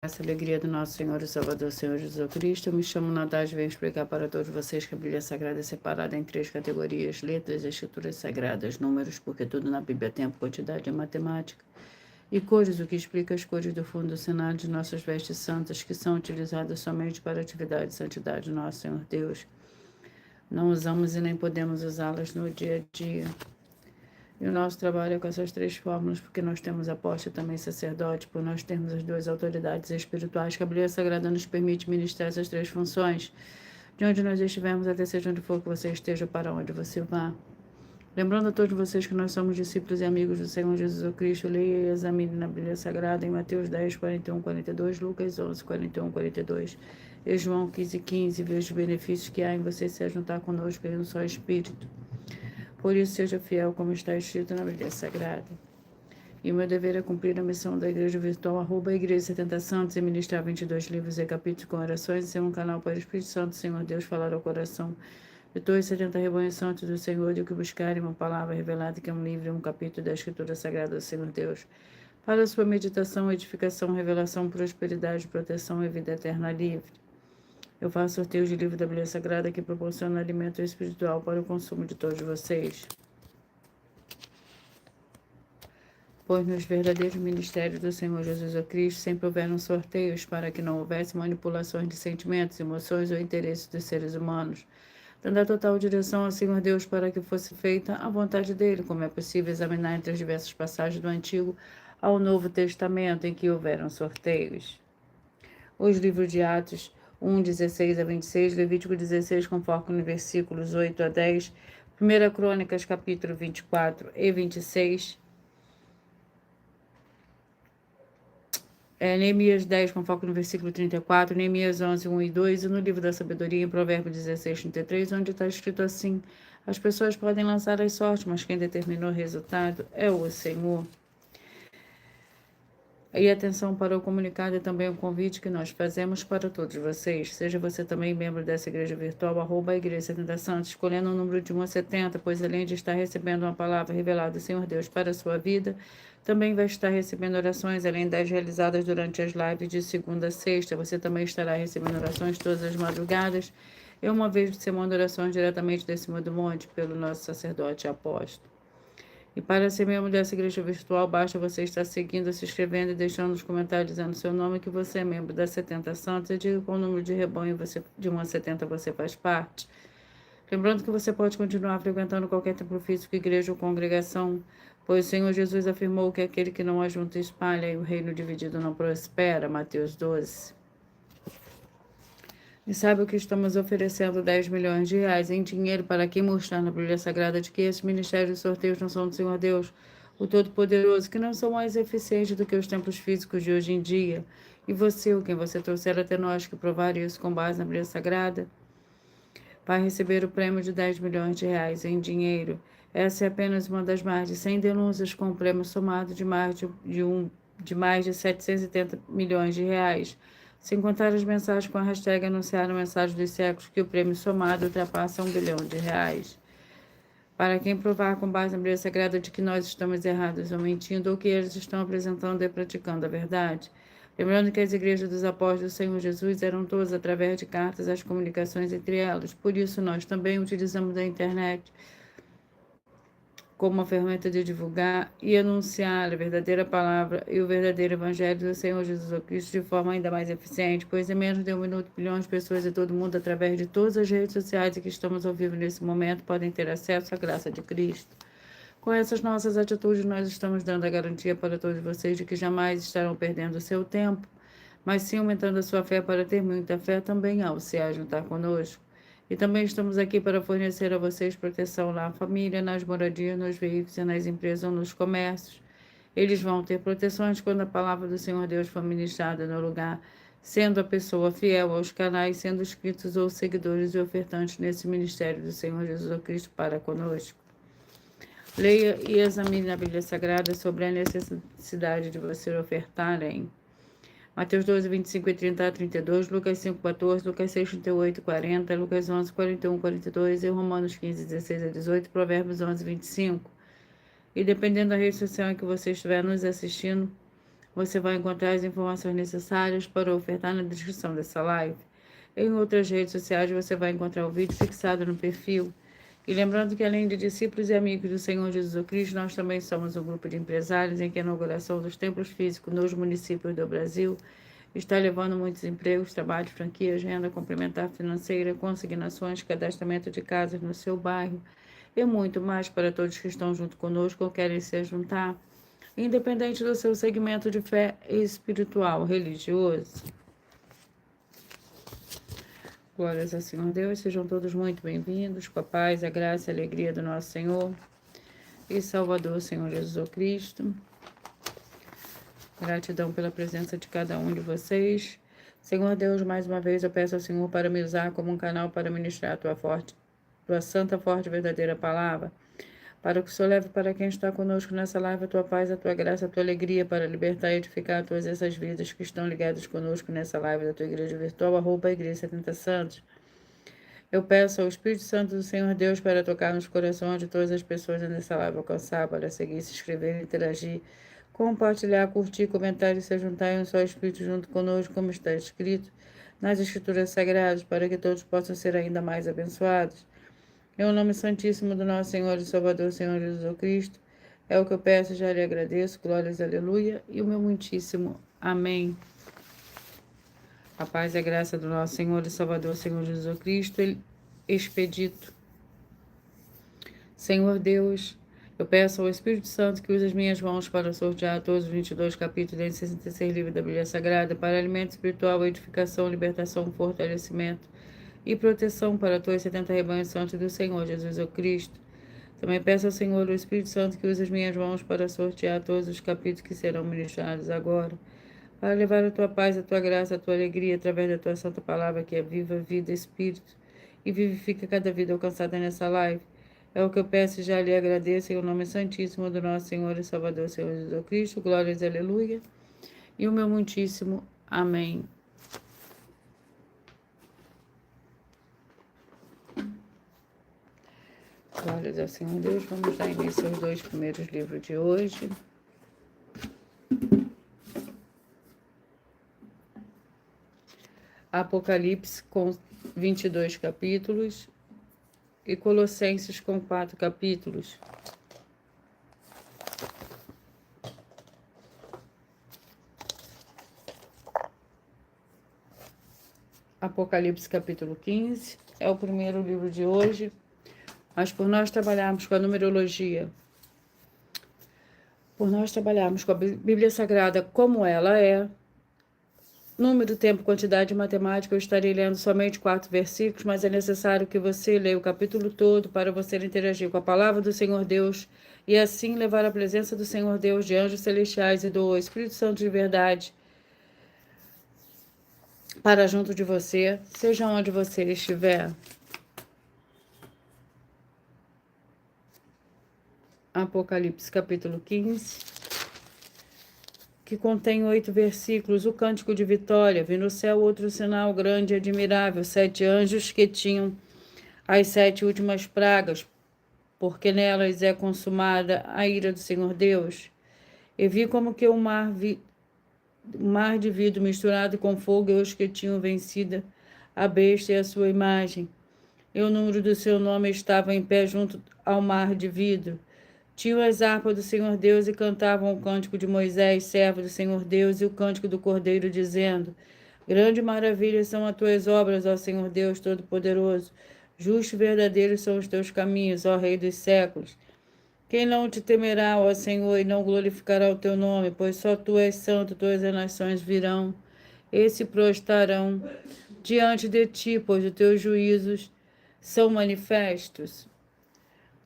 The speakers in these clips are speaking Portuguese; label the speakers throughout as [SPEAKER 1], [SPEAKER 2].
[SPEAKER 1] Essa alegria do nosso Senhor e Salvador, Senhor Jesus Cristo. Eu me chamo Natália e venho explicar para todos vocês que a Bíblia Sagrada é separada em 3 categorias: letras, escrituras sagradas, números, porque tudo na Bíblia é tempo, quantidade e matemática, e cores, o que explica as cores do fundo do cenário de nossas vestes santas, que são utilizadas somente para a atividade de santidade do nosso Senhor Deus. Não usamos e nem podemos usá-las no dia a dia. E o nosso trabalho é com essas 3 fórmulas, porque nós temos apóstolo e também sacerdote, por nós termos as 2 autoridades espirituais que a Bíblia Sagrada nos permite ministrar essas 3 funções. De onde nós estivermos, até seja onde for que você esteja, para onde você vá. Lembrando a todos vocês que nós somos discípulos e amigos do Senhor Jesus Cristo, leia e examine na Bíblia Sagrada em Mateus 10, 41, 42, Lucas 11, 41, 42 e João 15, 15. Veja os benefícios que há em você se juntar conosco em um só Espírito. Por isso, seja fiel, como está escrito na Bíblia Sagrada. E o meu dever é cumprir a missão da Igreja Virtual, @Igreja 70 Santos, e ministrar 22 livros e capítulos com orações, e ser um canal para o Espírito Santo, Senhor Deus, falar ao coração de todos os 70 rebanhos santos do Senhor, de que buscarem uma palavra revelada, que é um livro e um capítulo da Escritura Sagrada do Senhor Deus, para a sua meditação, edificação, revelação, prosperidade, proteção e vida eterna livre. Eu faço sorteio de livro da Bíblia Sagrada que proporciona alimento espiritual para o consumo de todos vocês. Pois nos verdadeiros ministérios do Senhor Jesus Cristo sempre houveram sorteios para que não houvesse manipulações de sentimentos, emoções ou interesses dos seres humanos, dando a total direção ao Senhor Deus para que fosse feita a vontade dele, como é possível examinar entre as diversas passagens do Antigo ao Novo Testamento em que houveram sorteios. Os livros de Atos 1, 16 a 26, Levítico 16, com foco nos versículos 8 a 10, 1 Crônicas, capítulo 24 e 26, Neemias 10, com foco no versículo 34, Neemias 11, 1 e 2, e no livro da sabedoria, em Provérbios 16, 33, onde está escrito assim: as pessoas podem lançar as sortes, mas quem determinou o resultado é o Senhor. E atenção para o comunicado e também o convite que nós fazemos para todos vocês. Seja você também membro dessa igreja virtual, @Igreja 70 Santos, escolhendo o número de 1 a 70, pois além de estar recebendo uma palavra revelada do Senhor Deus para a sua vida, também vai estar recebendo orações, além das realizadas durante as lives de segunda a sexta. Você também estará recebendo orações todas as madrugadas e uma vez por semana orações diretamente de cima do monte pelo nosso sacerdote e apóstolo. E para ser membro dessa igreja virtual, basta você estar seguindo, se inscrevendo e deixando nos comentários dizendo seu nome, que você é membro das 70 Santos, e diga qual número de rebanho de 1 a 70 você faz parte. Lembrando que você pode continuar frequentando qualquer templo físico, igreja ou congregação, pois o Senhor Jesus afirmou que aquele que não ajunta espalha e o reino dividido não prospera. Mateus 12. E sabe o que estamos oferecendo? 10 milhões de reais em dinheiro para quem mostrar na Bíblia Sagrada de que esses ministérios de sorteios não são do Senhor Deus, o Todo-Poderoso, que não são mais eficientes do que os templos físicos de hoje em dia. E você, ou quem você trouxer até nós, que provar isso com base na Bíblia Sagrada, vai receber o prêmio de 10 milhões de reais em dinheiro. Essa é apenas uma das mais de 100 denúncias, com um prêmio somado de mais de 770 milhões de reais. Sem contar as mensagens com a hashtag anunciaram mensagem dos séculos, que o prêmio somado ultrapassa 1 bilhão de reais. Para quem provar com base na Bíblia Sagrada de que nós estamos errados ou mentindo, ou que eles estão apresentando e praticando a verdade. Lembrando que as igrejas dos apóstolos do Senhor Jesus eram todas através de cartas, as comunicações entre elas. Por isso, nós também utilizamos a internet como uma ferramenta de divulgar e anunciar a verdadeira palavra e o verdadeiro evangelho do Senhor Jesus Cristo de forma ainda mais eficiente, pois em menos de 1 minuto, bilhões de pessoas de todo mundo, através de todas as redes sociais em que estamos ao vivo nesse momento, podem ter acesso à graça de Cristo. Com essas nossas atitudes, nós estamos dando a garantia para todos vocês de que jamais estarão perdendo o seu tempo, mas sim aumentando a sua fé para ter muita fé também ao se juntar conosco. E também estamos aqui para fornecer a vocês proteção na família, nas moradias, nos veículos e nas empresas ou nos comércios. Eles vão ter proteções quando a palavra do Senhor Deus for ministrada no lugar, sendo a pessoa fiel aos canais, sendo inscritos ou seguidores e ofertantes nesse ministério do Senhor Jesus Cristo para conosco. Leia e examine na Bíblia Sagrada sobre a necessidade de você ofertar em Mateus 12, 25 e 30 a 32, Lucas 5, 14, Lucas 6, 38 e 40, Lucas 11, 41 e 42 e Romanos 15, 16 a 18, Provérbios 11, 25. E dependendo da rede social em que você estiver nos assistindo, Você vai encontrar as informações necessárias para ofertar na descrição dessa live. Em outras redes sociais você vai encontrar o vídeo fixado no perfil. E lembrando que além de discípulos e amigos do Senhor Jesus Cristo, nós também somos um grupo de empresários em que a inauguração dos templos físicos nos municípios do Brasil está levando muitos empregos, trabalhos, franquias, renda complementar financeira, consignações, cadastramento de casas no seu bairro e muito mais para todos que estão junto conosco ou querem se juntar, independente do seu segmento de fé espiritual, religioso. Glórias ao Senhor Deus, sejam todos muito bem-vindos, com a paz, a graça e a alegria do nosso Senhor e Salvador, Senhor Jesus Cristo. Gratidão pela presença de cada um de vocês. Senhor Deus, mais uma vez eu peço ao Senhor para me usar como um canal para ministrar a tua santa, forte e verdadeira palavra, para que o Senhor leve para quem está conosco nessa live a tua paz, a tua graça, a tua alegria, para libertar e edificar todas essas vidas que estão ligadas conosco nessa live da tua igreja virtual, @igreja 70 Santos. Eu peço ao Espírito Santo do Senhor Deus para tocar nos corações de todas as pessoas nessa live, alcançar, para seguir, se inscrever, interagir, compartilhar, curtir, comentar e se juntar em um só Espírito junto conosco, como está escrito nas Escrituras Sagradas, para que todos possam ser ainda mais abençoados. Em o nome santíssimo do nosso Senhor e Salvador, Senhor Jesus Cristo, é o que eu peço, já lhe agradeço, glórias, aleluia, e o meu muitíssimo amém. A paz e a graça do nosso Senhor e Salvador, Senhor Jesus Cristo, expedito. Senhor Deus, eu peço ao Espírito Santo que use as minhas mãos para sortear todos os 22 capítulos e 66 livros da Bíblia Sagrada para alimento espiritual, edificação, libertação, fortalecimento e proteção para todos os 70 rebanhos santos do Senhor Jesus Cristo. Também peço ao Senhor, o Espírito Santo, que use as minhas mãos para sortear todos os capítulos que serão ministrados agora, para levar a tua paz, a tua graça, a tua alegria, através da tua santa palavra, que é viva, vida, espírito, e vivifica cada vida alcançada nessa live. É o que eu peço e já lhe agradeço, em o nome santíssimo do nosso Senhor e Salvador, Senhor Jesus Cristo. Glórias, aleluia, e o meu muitíssimo amém. Glórias ao Senhor Deus. Vamos dar início aos 2 primeiros livros de hoje. Apocalipse com 22 capítulos e Colossenses com 4 capítulos. Apocalipse capítulo 15 é o primeiro livro de hoje, mas por nós trabalharmos com a numerologia, por nós trabalharmos com a Bíblia Sagrada como ela é, número, tempo, quantidade e matemática, eu estarei lendo somente 4 versículos, mas é necessário que você leia o capítulo todo para você interagir com a palavra do Senhor Deus e assim levar a presença do Senhor Deus, de anjos celestiais e do Espírito Santo de verdade para junto de você, seja onde você estiver. Apocalipse capítulo 15, que contém 8 versículos, o cântico de vitória. Vi no céu outro sinal grande e admirável, 7 anjos que tinham as 7 últimas pragas, porque nelas é consumada a ira do Senhor Deus. E vi como que um mar de vidro misturado com fogo, e os que tinham vencido a besta e a sua imagem. E o número do seu nome estava em pé junto ao mar de vidro. Tinham as harpas do Senhor Deus e cantavam o cântico de Moisés, servo do Senhor Deus, e o cântico do Cordeiro, dizendo: Grande maravilha são as tuas obras, ó Senhor Deus Todo-Poderoso. Justo e verdadeiros são os teus caminhos, ó Rei dos séculos. Quem não te temerá, ó Senhor, e não glorificará o teu nome, pois só tu és santo, todas as nações virão e se prostrarão diante de ti, pois os teus juízos são manifestos.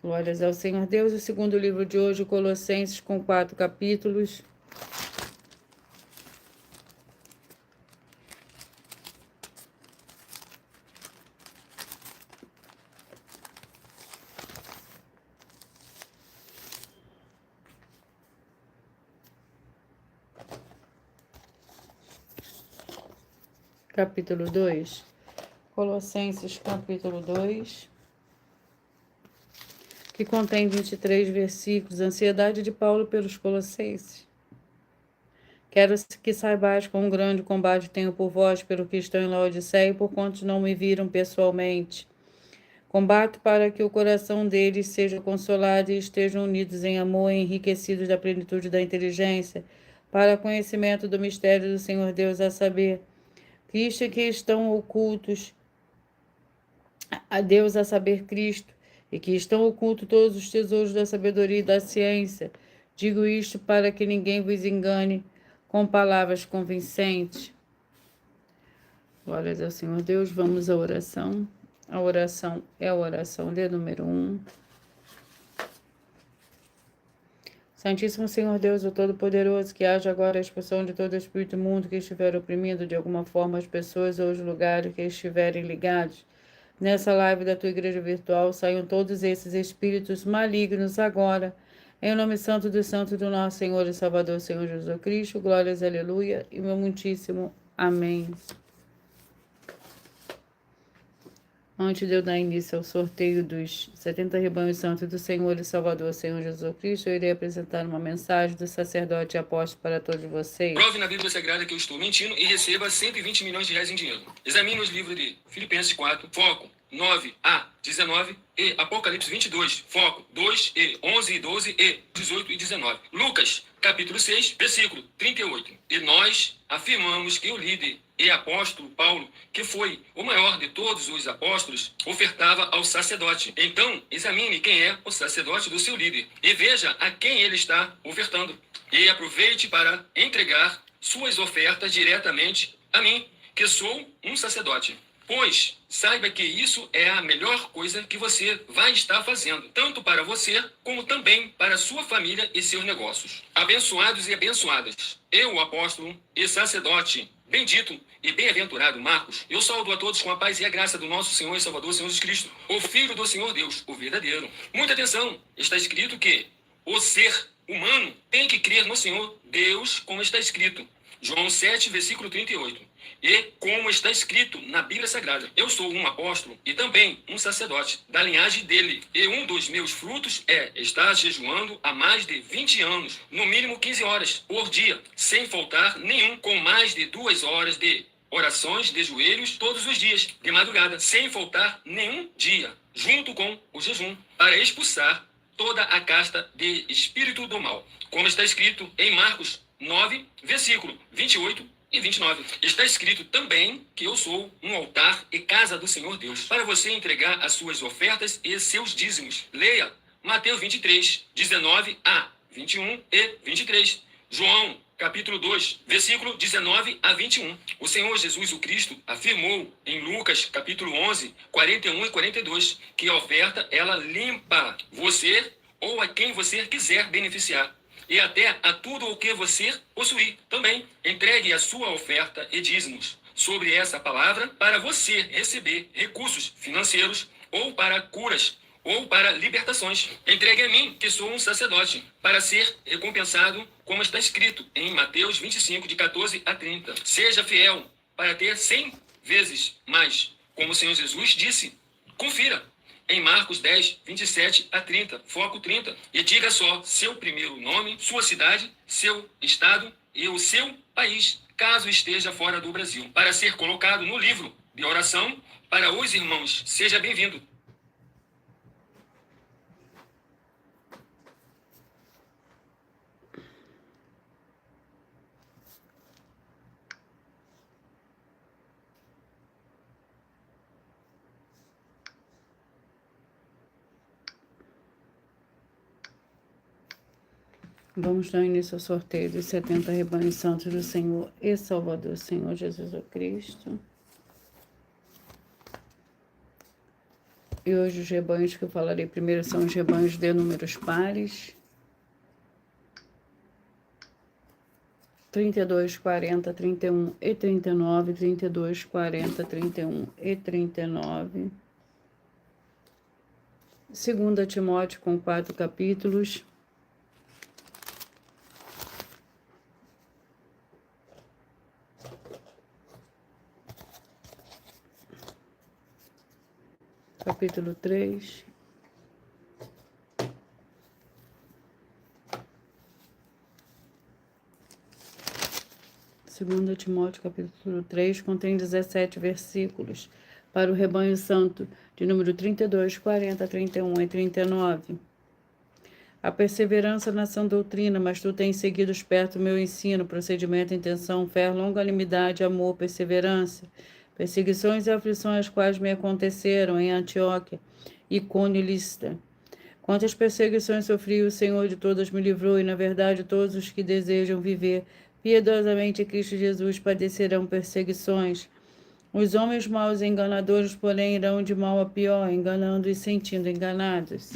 [SPEAKER 1] Glórias ao Senhor Deus. O segundo livro de hoje, Colossenses, com 4 capítulos. Capítulo 2. Colossenses, capítulo 2. Que contém 23 versículos, ansiedade de Paulo pelos colossenses, Quero que saibais quão grande combate tenho por vós, pelo que estão em Laodiceia, e por quantos não me viram pessoalmente. Combato para que o coração deles seja consolado e estejam unidos em amor e enriquecidos da plenitude da inteligência, para conhecimento do mistério do Senhor Deus, a saber, Cristo, que estão ocultos a Deus, a saber, Cristo, e que estão ocultos todos os tesouros da sabedoria e da ciência. Digo isto para que ninguém vos engane com palavras convincentes. Glórias ao Senhor Deus. Vamos à oração. A oração é a oração de número 1. Santíssimo Senhor Deus, o Todo-Poderoso, que haja agora a expulsão de todo espírito imundo que estiver oprimindo de alguma forma as pessoas ou os lugares que estiverem ligados. Nessa live da tua igreja virtual, saiam todos esses espíritos malignos agora, em o nome santo do santo do nosso Senhor e Salvador, Senhor Jesus Cristo. Glórias, aleluia, e meu muitíssimo amém. Antes de eu dar início ao sorteio dos 70 rebanhos santos do Senhor e Salvador, Senhor Jesus Cristo, eu irei apresentar uma mensagem do sacerdote e apóstolo para todos vocês.
[SPEAKER 2] Prove na Bíblia Sagrada que eu estou mentindo e receba 120 milhões de reais em dinheiro. Examine os livros de Filipenses 4, foco 9 a 19 e Apocalipse 22, foco 2 e 11 e 12 e 18 e 19. Lucas, capítulo 6, versículo 38. E nós afirmamos que o líder e apóstolo Paulo, que foi o maior de todos os apóstolos, ofertava ao sacerdote. Então, examine quem é o sacerdote do seu líder e veja a quem ele está ofertando. E aproveite para entregar suas ofertas diretamente a mim, que sou um sacerdote. Pois saiba que isso é a melhor coisa que você vai estar fazendo, tanto para você, como também para sua família e seus negócios. Abençoados e abençoadas, eu, o apóstolo e sacerdote, bendito e bem-aventurado Marcos, eu saúdo a todos com a paz e a graça do nosso Senhor e Salvador, Senhor Jesus Cristo, o Filho do Senhor Deus, o verdadeiro. Muita atenção, está escrito que o ser humano tem que crer no Senhor Deus, como está escrito. João 7, versículo 38. E como está escrito na Bíblia Sagrada, eu sou um apóstolo e também um sacerdote da linhagem dele. E um dos meus frutos é estar jejuando há mais de 20 anos, no mínimo 15 horas por dia, sem faltar nenhum, com mais de 2 horas de orações de joelhos todos os dias, de madrugada, sem faltar nenhum dia, junto com o jejum, para expulsar toda a casta de espírito do mal. Como está escrito em Marcos 9, versículo 28 e 29. Está escrito também que eu sou um altar e casa do Senhor Deus, para você entregar as suas ofertas e seus dízimos. Leia Mateus 23, 19 a 21 e 23. João, capítulo 2, versículo 19 a 21. O Senhor Jesus o Cristo afirmou em Lucas, capítulo 11, 41 e 42, que a oferta, ela limpa você ou a quem você quiser beneficiar. E até a tudo o que você possuir também. Entregue a sua oferta e dízimos sobre essa palavra para você receber recursos financeiros ou para curas ou para libertações. Entregue a mim, que sou um sacerdote, para ser recompensado, como está escrito em Mateus 25, de 14 a 30. Seja fiel para ter 100 vezes mais, como o Senhor Jesus disse. Confira em Marcos 10, 27 a 30, foco 30. E diga só seu primeiro nome, sua cidade, seu estado e o seu país, caso esteja fora do Brasil, para ser colocado no livro de oração para os irmãos. Seja bem-vindo.
[SPEAKER 1] Vamos dar início ao sorteio dos 70 rebanhos santos do Senhor e Salvador, Senhor Jesus Cristo. E hoje os rebanhos que eu falarei primeiro são os rebanhos de números pares. 32, 40, 31 e 39, 32, 40, 31 e 39. 2 Timóteo com 4 capítulos. Capítulo 3. 2 Timóteo, capítulo 3, contém 17 versículos. Para o rebanho santo, de número 32, 40, 31 e 39. A perseverança na sã doutrina, mas tu tens seguido perto o meu ensino, procedimento, intenção, fé, longanimidade, amor, perseverança, perseguições e aflições as quais me aconteceram em Antioquia, Icônio e Listra. Quantas perseguições sofri, o Senhor de todas me livrou, e na verdade todos os que desejam viver piedosamente em Cristo Jesus padecerão perseguições. Os homens maus e enganadores, porém, irão de mal a pior, enganando e sentindo enganados.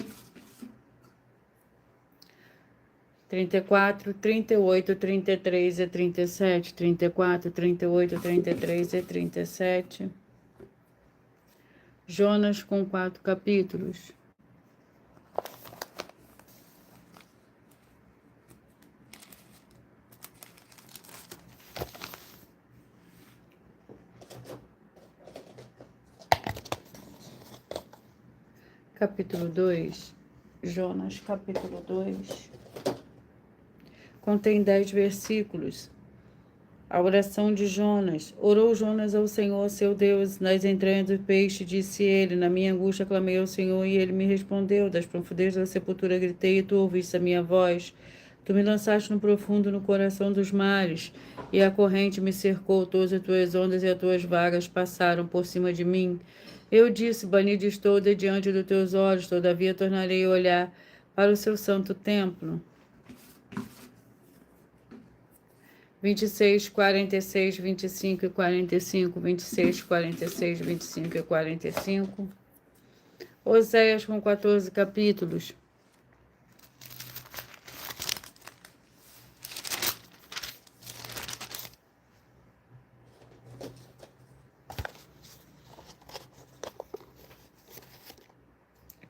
[SPEAKER 1] 34, 38, 33 e 37. 34, 38, 33 e 37. Jonas com 4 capítulos. Capítulo 2. Jonas, capítulo 2. Contém 10 versículos. A oração de Jonas. Orou Jonas ao Senhor, seu Deus, nas entranhas do peixe, disse ele, na minha angústia clamei ao Senhor, e ele me respondeu. Das profundezas da sepultura gritei, e tu ouviste a minha voz. Tu me lançaste no profundo, no coração dos mares, e a corrente me cercou, todas as tuas ondas e as tuas vagas passaram por cima de mim. Eu disse, banido estou de diante dos teus olhos, todavia tornarei a olhar para o seu santo templo. 26, 46, 25 e 45, 26, 46, 25 e 45. Oséias com 14 capítulos.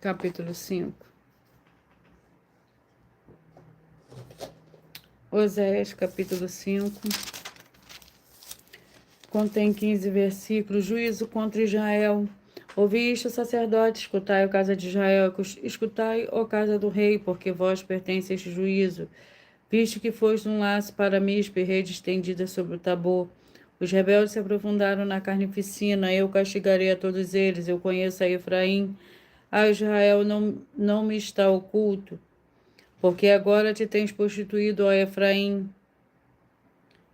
[SPEAKER 1] Capítulo 5. Oséias, capítulo 5. Contém 15 versículos. Juízo contra Israel. Ouvi isto, sacerdote, escutai, ó casa de Israel, escutai, ó casa do rei, porque vós pertence a este juízo. Visto que foste um laço para Mispe, rede estendida sobre o Tabor. Os rebeldes se aprofundaram na carnificina, eu castigarei a todos eles. Eu conheço a Efraim, a Israel não me está oculto. Porque agora te tens prostituído, ó Efraim,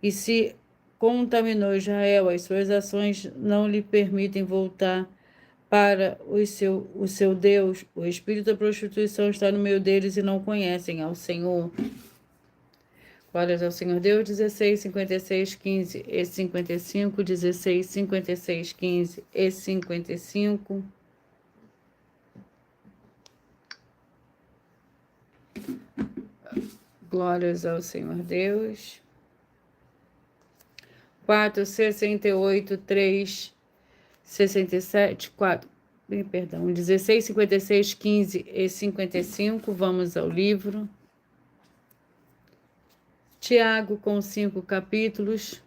[SPEAKER 1] e se contaminou Israel, as suas ações não lhe permitem voltar para o seu Deus. O espírito da prostituição está no meio deles e não conhecem ao Senhor. Glórias ao Senhor Deus. 16, 56, 15 e 55, 16, 56, 15 e 55. Glórias ao Senhor Deus. 4, 68, 3, 67, 4, perdão, 16, 56, 15 e 55. Vamos ao livro. Tiago com 5 capítulos.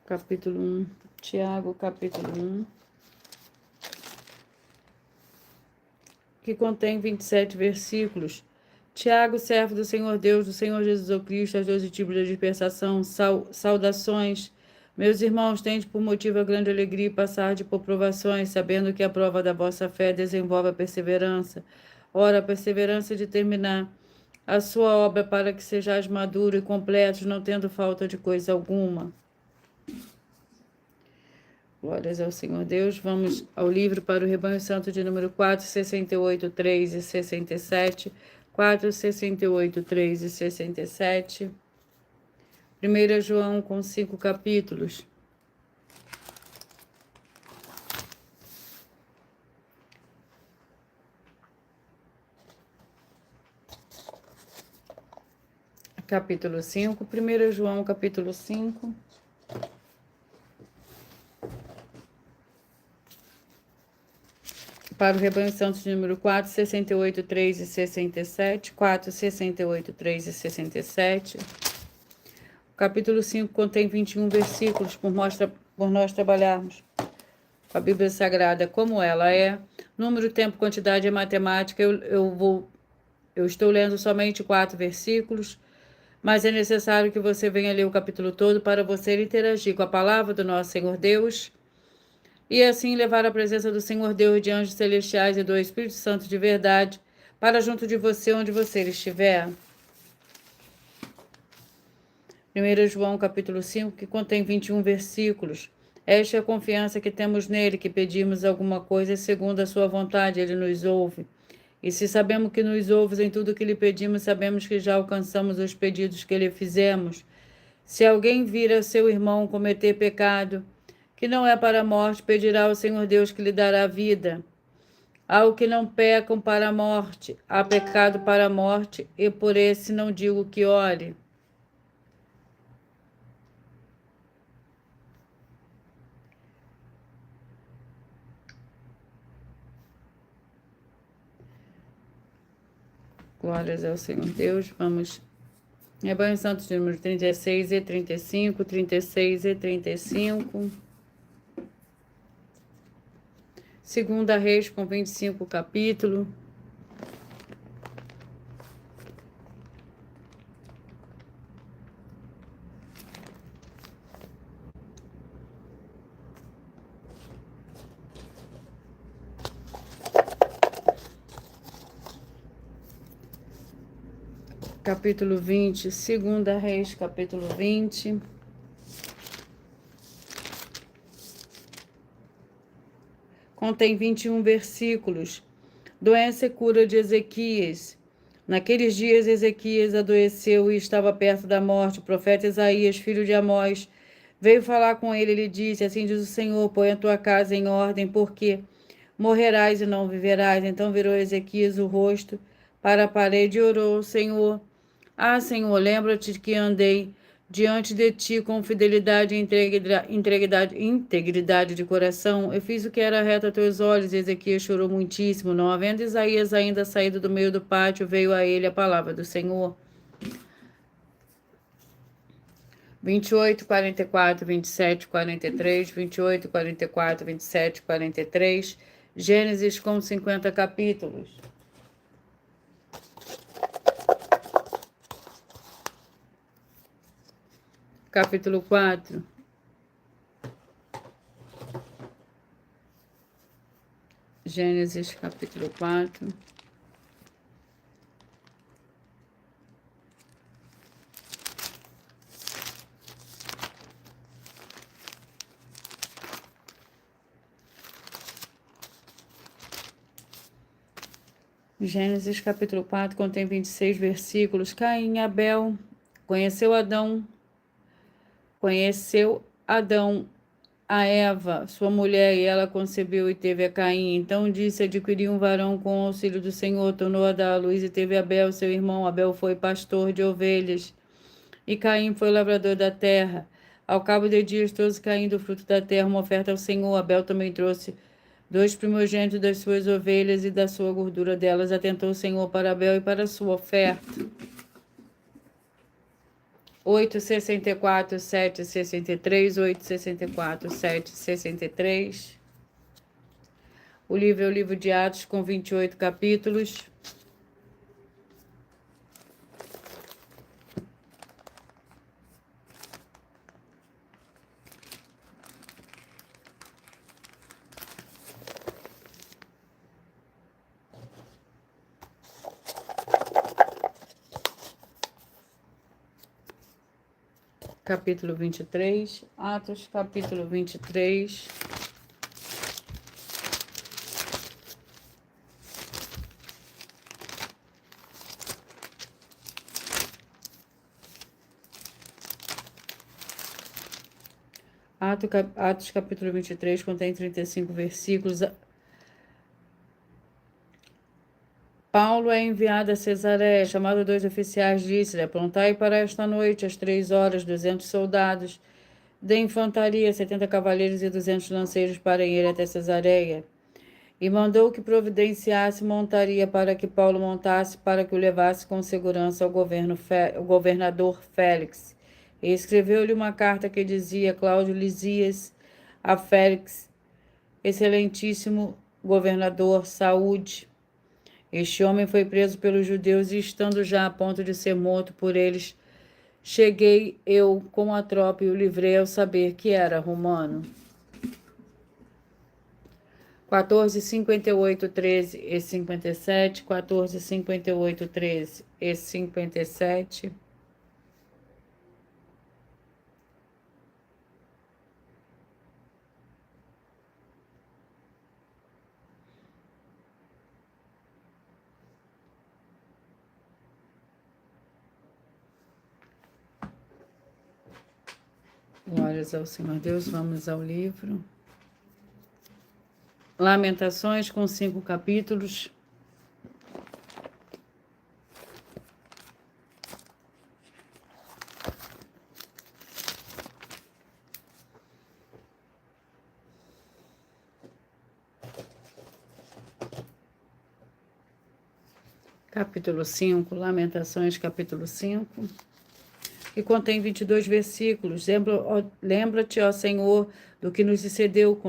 [SPEAKER 1] Capítulo 1, Tiago, capítulo 1, que contém 27 versículos. Tiago, servo do Senhor Deus, do Senhor Jesus Cristo, aos 12 tipos de dispersação, saudações. Meus irmãos, tende por motivo a grande alegria passar por provações, sabendo que a prova da vossa fé desenvolve a perseverança. Ora, a perseverança de terminar a sua obra para que sejais maduros e completos, não tendo falta de coisa alguma. Glórias ao Senhor Deus. Vamos ao livro para o rebanho santo de número 4, 68, 3 e 67. 4, 68, 3 e 67. 1 João com 5 capítulos. Capítulo 5. 1 João, capítulo 5. Para o Rebanho Santos de número 4, 68, 3 e 67. 4, 68, 3 e 67. O capítulo 5 contém 21 versículos, por nós trabalharmos com a Bíblia Sagrada como ela é. Número, tempo, quantidade e matemática. Eu estou lendo somente 4 versículos, mas é necessário que você venha ler o capítulo todo para você interagir com a palavra do nosso Senhor Deus e assim levar a presença do Senhor Deus de anjos celestiais e do Espírito Santo de verdade para junto de você onde você estiver. 1 João capítulo 5, que contém 21 versículos. Esta é a confiança que temos nele, que pedimos alguma coisa segundo a sua vontade, ele nos ouve. E se sabemos que nos ouve em tudo que lhe pedimos, sabemos que já alcançamos os pedidos que lhe fizemos. Se alguém vir a seu irmão cometer pecado, que não é para a morte, pedirá ao Senhor Deus que lhe dará vida. Ao que não pecam para a morte, há pecado para a morte, e por esse não digo que ore. Glórias ao Senhor Deus. Vamos. Rebanho Santos de número 36 e 35, 36 e 35. Segunda Reis com 25 capítulo. Capítulo 20, Segunda Reis, capítulo 20. Contém 21 versículos. Doença e cura de Ezequias. Naqueles dias Ezequias adoeceu e estava perto da morte. O profeta Isaías, filho de Amós, veio falar com ele e lhe disse: assim diz o Senhor, põe a tua casa em ordem, porque morrerás e não viverás. Então virou Ezequias o rosto para a parede e orou ao Senhor: ah, Senhor, lembra-te que andei diante de ti com fidelidade e integridade de coração. Eu fiz o que era reto a teus olhos. E Ezequias chorou muitíssimo. Não havendo Isaías ainda saído do meio do pátio, veio a ele a palavra do Senhor. 28, 44, 27, 43, 28, 44, 27, 43. Gênesis com 50 capítulos. Capítulo 4. Gênesis, capítulo 4. Gênesis, capítulo 4, contém 26 versículos. Caim e Abel. Conheceu Adão a Eva, sua mulher, e ela concebeu e teve a Caim. Então disse: adquiri um varão com o auxílio do Senhor, tornou a dar à luz e teve Abel, seu irmão. Abel foi pastor de ovelhas e Caim foi lavrador da terra. Ao cabo de dias trouxe Caim do fruto da terra uma oferta ao Senhor. Abel também trouxe 2 primogênitos das suas ovelhas e da sua gordura delas. Atentou o Senhor para Abel e para a sua oferta. 8, 64, 7, 63, 8, 64, 7, 63. O livro é o livro de Atos, com 28 capítulos. Capítulo 23, Atos, capítulo 23. Atos, capítulo 23, contém 35 versículos. Paulo é enviado a Cesareia, chamado 2 oficiais, disse-lhe: aprontai para esta noite, às 3 horas, 200 soldados de infantaria, 70 cavaleiros e 200 lanceiros para ir até Cesareia. E mandou que providenciasse montaria para que Paulo montasse, para que o levasse com segurança ao governador Félix. E escreveu-lhe uma carta que dizia: Cláudio Lisias, a Félix, excelentíssimo governador, saúde. Este homem foi preso pelos judeus e, estando já a ponto de ser morto por eles, cheguei eu com a tropa e o livrei ao saber que era romano. 14, 58, 13 e 57, 14, 58, 13 e 57. Glórias ao Senhor Deus, vamos ao livro. Lamentações, com 5 capítulos. Capítulo 5, Lamentações, capítulo 5, que contém 22 versículos. Lembra-te, ó Senhor, do que nos sucedeu,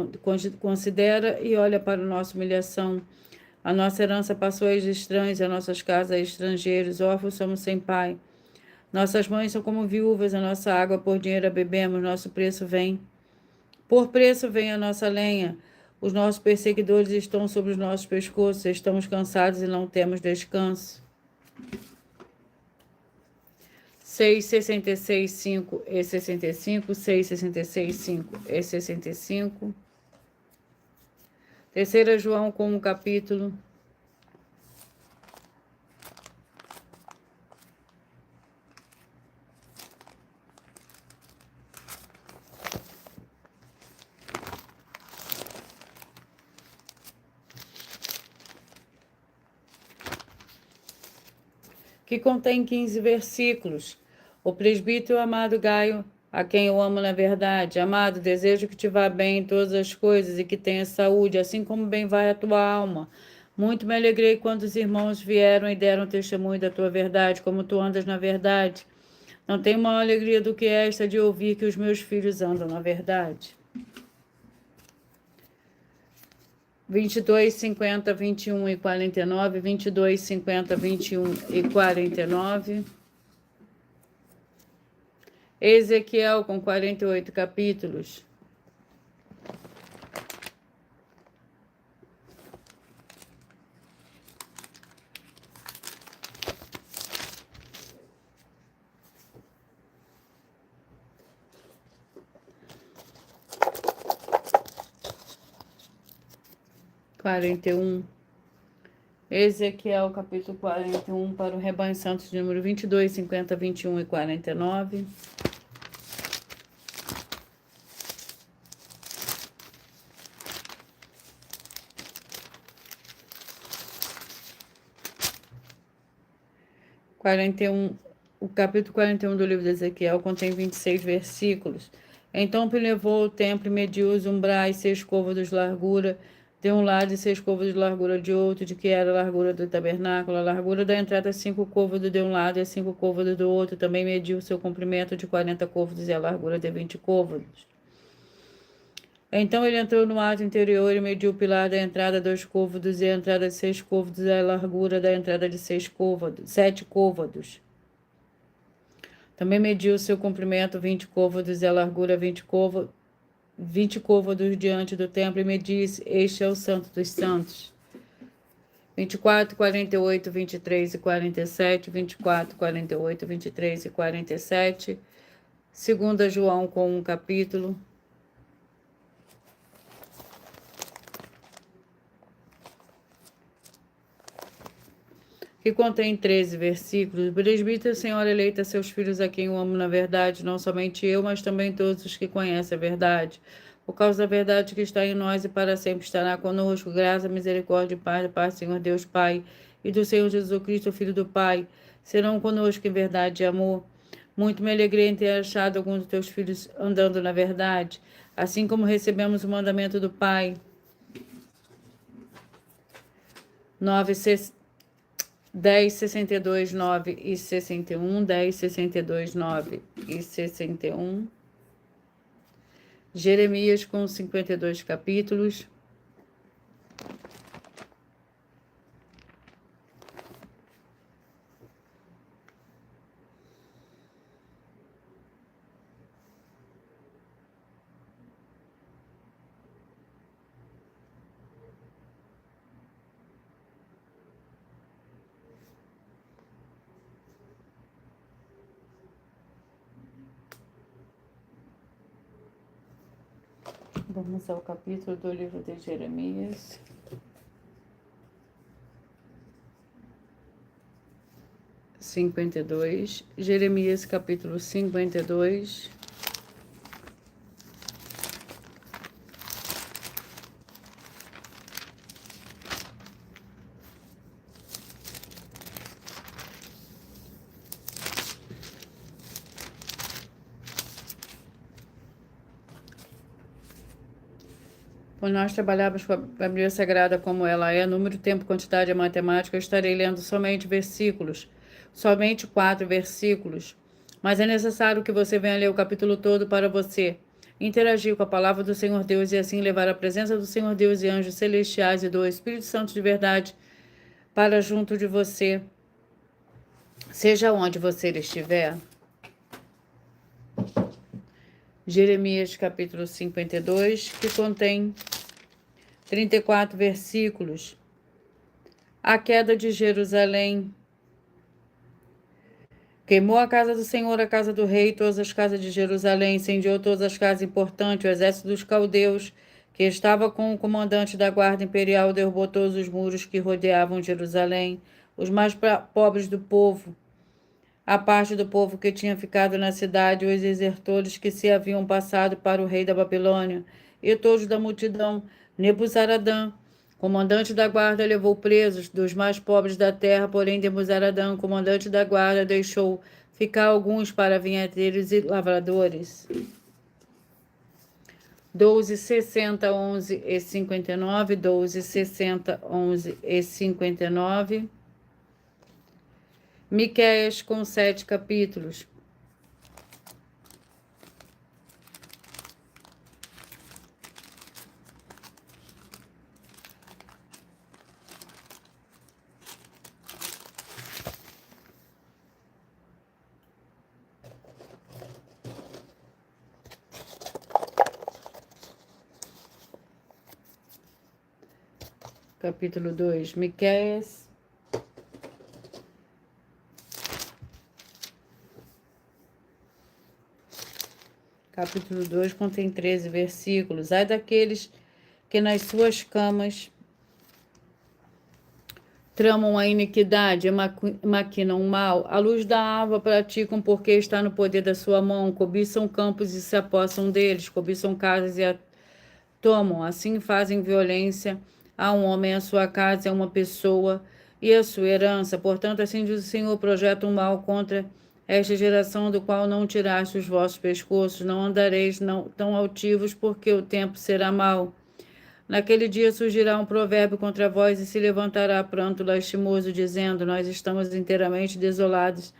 [SPEAKER 1] considera e olha para a nossa humilhação. A nossa herança passou aos estranhos, a nossas casas a estrangeiros, órfãos somos sem pai. Nossas mães são como viúvas, a nossa água por dinheiro a bebemos, nosso preço vem. Por preço vem a nossa lenha. Os nossos perseguidores estão sobre os nossos pescoços, estamos cansados e não temos descanso. 6, 66, 5 e 65, 6, 66, 5 e 65. 3 João com um capítulo. Que contém 15 versículos. O presbítero amado Gaio, a quem eu amo na verdade. Amado, desejo que te vá bem em todas as coisas e que tenha saúde, assim como bem vai a tua alma. Muito me alegrei quando os irmãos vieram e deram testemunho da tua verdade, como tu andas na verdade. Não tenho maior alegria do que esta de ouvir que os meus filhos andam na verdade. 22, 50, 21 e 49, 22, 50, 21 e 49. Ezequiel com 48 capítulos. Ezequiel, capítulo 41, para o rebanho santos, número 22, 50, 21 e 49. O capítulo 41 do livro de Ezequiel contém 26 versículos. Então me levou ao templo e mediu os umbrais, 6 côvados de largura de um lado e 6 côvados de largura de outro, de que era a largura do tabernáculo. A largura da entrada, 5 côvados de um lado e 5 côvados do outro. Também mediu o seu comprimento de 40 côvados e a largura de 20 côvados. Então ele entrou no ato interior e mediu o pilar da entrada 2 côvados e a entrada de 6 côvados e a largura da entrada de 7 côvados. Também mediu o seu comprimento 20 côvados e a largura 20 côvados diante do templo e me disse: este é o Santo dos Santos. 24, 48, 23 e 47, 24, 48, 23 e 47. 2 João com um capítulo. Que contém 13 versículos. Presbítero, Senhora eleita seus filhos a quem eu amo na verdade, não somente eu, mas também todos os que conhecem a verdade. Por causa da verdade que está em nós e para sempre estará conosco, graça, misericórdia e paz da parte do Senhor Deus Pai e do Senhor Jesus Cristo, Filho do Pai, serão conosco em verdade e amor. Muito me alegrei em ter achado alguns dos teus filhos andando na verdade, assim como recebemos o mandamento do Pai. 10, 62, 9 e 61, 10, 62, 9 e 61. Jeremias com 52 capítulos. Vamos ao capítulo do livro de Jeremias. Jeremias, capítulo 52. Quando nós trabalharmos com a Bíblia Sagrada como ela é, número, tempo, quantidade e matemática, eu estarei lendo somente 4 versículos. Mas é necessário que você venha ler o capítulo todo para você interagir com a palavra do Senhor Deus e assim levar a presença do Senhor Deus e anjos celestiais e do Espírito Santo de verdade para junto de você, seja onde você estiver. Jeremias capítulo 52, que contém 34 versículos. A queda de Jerusalém. Queimou a casa do Senhor, a casa do rei, todas as casas de Jerusalém, incendiou todas as casas importantes, o exército dos caldeus, que estava com o comandante da guarda imperial, derrubou todos os muros que rodeavam Jerusalém, os mais pobres do povo, a parte do povo que tinha ficado na cidade, os desertores que se haviam passado para o rei da Babilônia, e todos da multidão. Nebuzaradã, comandante da guarda, levou presos dos mais pobres da terra, porém Nebuzaradã, comandante da guarda, deixou ficar alguns para vinheteiros e lavradores. 12, 60, 11 e 59, 12, 60, 11 e 59. Miqueias com 7 capítulos. Capítulo 2, Miqueias. Capítulo 2 contém 13 versículos. Ai daqueles que nas suas camas tramam a iniquidade e maquinam o mal. A luz da alva praticam porque está no poder da sua mão. Cobiçam campos e se apossam deles. Cobiçam casas e a tomam. Assim fazem violência a um homem, a sua casa, a uma pessoa e a sua herança. Portanto, assim diz o Senhor, projeta um mal contra esta geração, do qual não tiraste os vossos pescoços. Não andareis tão altivos, porque o tempo será mau. Naquele dia surgirá um provérbio contra vós e se levantará pranto lastimoso, dizendo: nós estamos inteiramente desolados.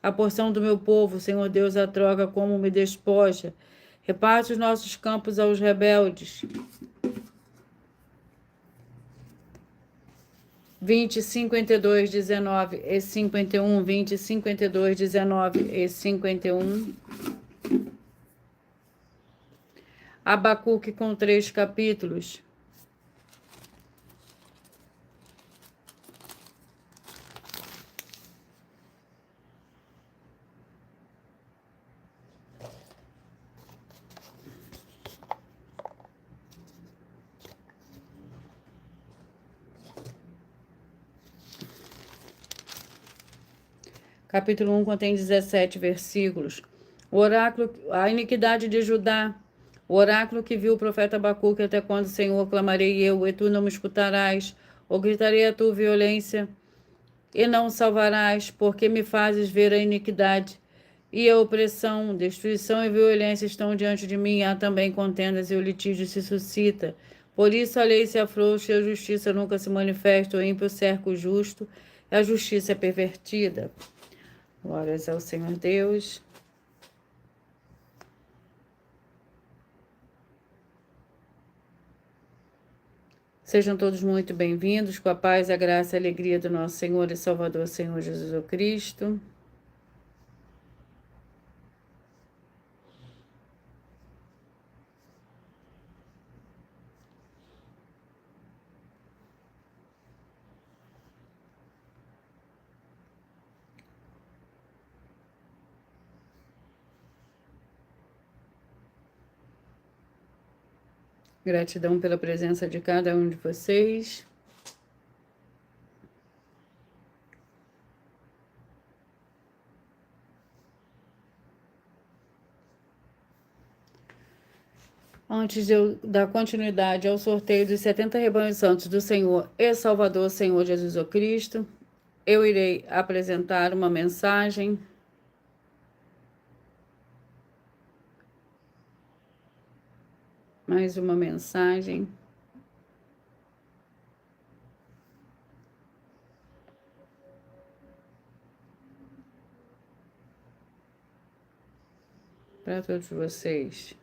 [SPEAKER 1] A porção do meu povo, Senhor Deus, a troca como me despoja. Reparte os nossos campos aos rebeldes. 20, 52, 19 e 51, 20, 52, 19 e 51. Abacuque com 3 capítulos. Capítulo 1 contém 17 versículos. O oráculo, a iniquidade de Judá. O oráculo que viu o profeta Abacuque: até quando, Senhor, clamarei eu, e tu não me escutarás? Ou gritarei a tua violência, e não salvarás? Porque me fazes ver a iniquidade e a opressão, destruição e violência estão diante de mim. Há também contendas e o litígio se suscita. Por isso a lei se afrouxa e a justiça nunca se manifesta, o ímpio cerca o justo e a justiça é pervertida. Glórias ao Senhor Deus. Sejam todos muito bem-vindos, com a paz, a graça e a alegria do nosso Senhor e Salvador, Senhor Jesus Cristo. Gratidão pela presença de cada um de vocês. Antes de eu dar continuidade ao sorteio dos 70 rebanhos santos do Senhor e Salvador, Senhor Jesus Cristo, eu irei apresentar uma mensagem mais uma mensagem para todos vocês.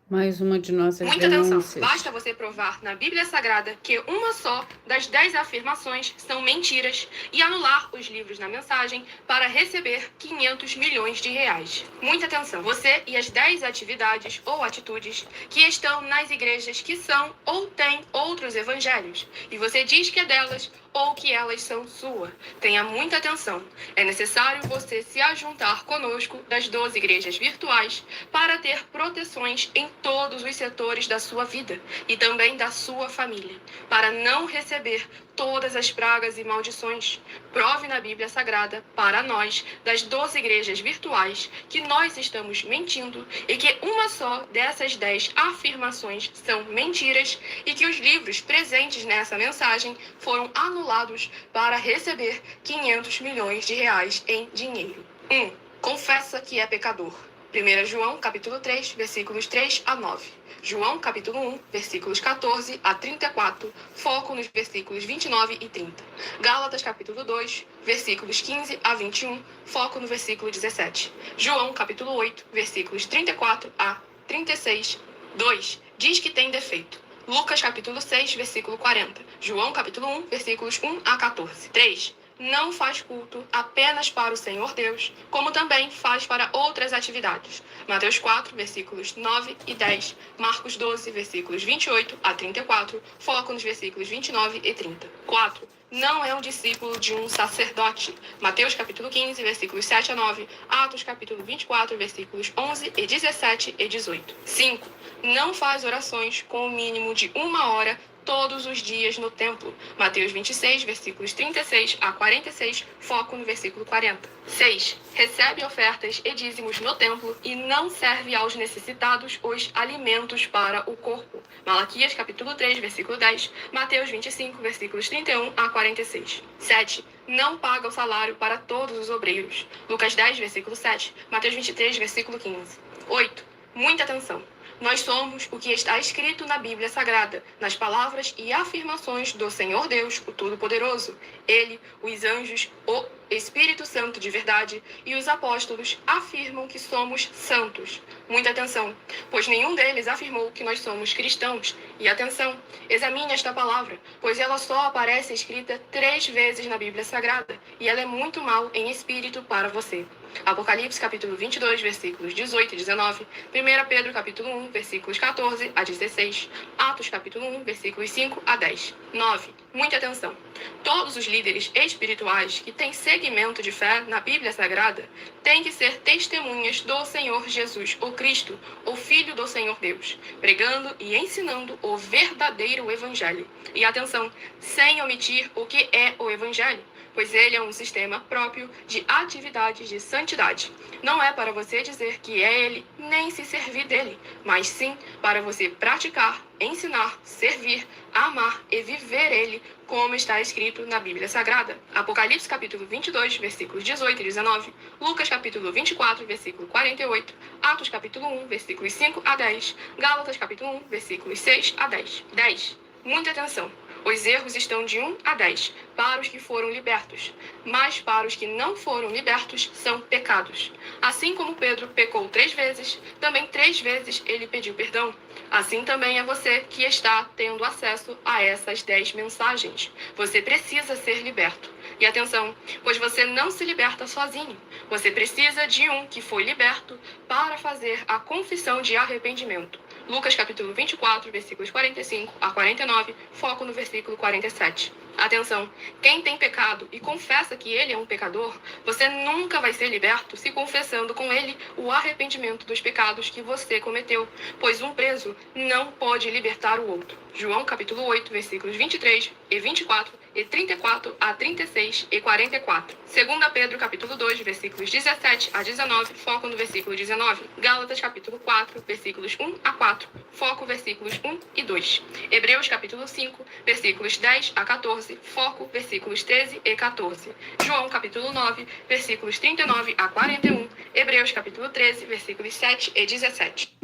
[SPEAKER 1] Mais uma de nossas
[SPEAKER 3] Muita
[SPEAKER 1] denúncias.
[SPEAKER 3] atenção. Basta você provar na Bíblia Sagrada que uma só das 10 afirmações são mentiras e anular os livros na mensagem para receber 500 milhões de reais. Muita atenção. Você e as 10 atividades ou atitudes que estão nas igrejas que são ou têm outros evangelhos e você diz que é delas ou que elas são sua. Tenha muita atenção. É necessário você se ajuntar conosco das 12 igrejas virtuais para ter proteções em todos os setores da sua vida e também da sua família, para não receber todas as pragas e maldições. Prove na Bíblia Sagrada para nós, das 12 igrejas virtuais, que nós estamos mentindo e que uma só dessas 10 afirmações são mentiras e que os livros presentes nessa mensagem foram anulados para receber 500 milhões de reais em dinheiro. 1. Confessa que é pecador. 1 João, capítulo 3, versículos 3 a 9. João, capítulo 1, versículos 14 a 34, foco nos versículos 29 e 30. Gálatas, capítulo 2, versículos 15 a 21, foco no versículo 17. João, capítulo 8, versículos 34 a 36. 2. Diz que tem defeito. Lucas, capítulo 6, versículo 40. João, capítulo 1, versículos 1 a 14. 3. Não faz culto apenas para o Senhor Deus, como também faz para outras atividades. Mateus 4, versículos 9 e 10. Marcos 12, versículos 28 a 34. Foco nos versículos 29 e 30. 4. Não é um discípulo de um sacerdote. Mateus capítulo 15, versículos 7 a 9. Atos capítulo 24, versículos 11 e 17 e 18. 5. Não faz orações com o mínimo de 1 hora todos os dias no templo. Mateus 26, versículos 36 a 46, foco no versículo 40. 6. Recebe ofertas e dízimos no templo e não serve aos necessitados os alimentos para o corpo. Malaquias capítulo 3, versículo 10, Mateus 25, versículos 31 a 46. 7. Não paga o salário para todos os obreiros. Lucas 10, versículo 7, Mateus 23, versículo 15. 8. Muita atenção. Nós somos o que está escrito na Bíblia Sagrada, nas palavras e afirmações do Senhor Deus, o Todo-Poderoso. Ele, os anjos, o Espírito Santo de verdade e os apóstolos afirmam que somos santos. Muita atenção, pois nenhum deles afirmou que nós somos cristãos. E atenção, examine esta palavra, pois ela só aparece escrita 3 vezes na Bíblia Sagrada, e ela é muito mal em espírito para você. Apocalipse capítulo 22, versículos 18 e 19, 1 Pedro capítulo 1, versículos 14 a 16, Atos capítulo 1, versículos 5 a 10. 9. Muita atenção. Todos os líderes espirituais que têm segmento de fé na Bíblia Sagrada tem que ser testemunhas do Senhor Jesus, o Cristo, o Filho do Senhor Deus, pregando e ensinando o verdadeiro Evangelho. E atenção, sem omitir o que é o Evangelho, pois ele é um sistema próprio de atividades de santidade. Não é para você dizer que é ele, nem se servir dele, mas sim para você praticar, ensinar, servir, amar e viver ele, como está escrito na Bíblia Sagrada. Apocalipse capítulo 22, versículos 18 e 19, Lucas capítulo 24, versículo 48, Atos capítulo 1, versículos 5 a 10, Gálatas capítulo 1, versículos 6 a 10. 10. Muita atenção. Os erros estão de 1 a 10 para os que foram libertos, mas para os que não foram libertos são pecados. Assim como Pedro pecou 3 vezes, também 3 vezes ele pediu perdão. Assim também é você que está tendo acesso a essas 10 mensagens. Você precisa ser liberto. E atenção, pois você não se liberta sozinho. Você precisa de um que foi liberto para fazer a confissão de arrependimento. Lucas capítulo 24, versículos 45 a 49, foco no versículo 47. Atenção, quem tem pecado e confessa que ele é um pecador, você nunca vai ser liberto se confessando com ele o arrependimento dos pecados que você cometeu, pois um preso não pode libertar o outro. João capítulo 8, versículos 23 e 24 e 34 a 36 e 44. 2 Pedro capítulo 2, versículos 17 a 19, foco no versículo 19. Gálatas capítulo 4, versículos 1 a 4, foco versículos 1 e 2. Hebreus capítulo 5, versículos 10 a 14, foco versículos 13 e 14. João capítulo 9, versículos 39 a 41. Hebreus capítulo 13, versículos 7 e 17.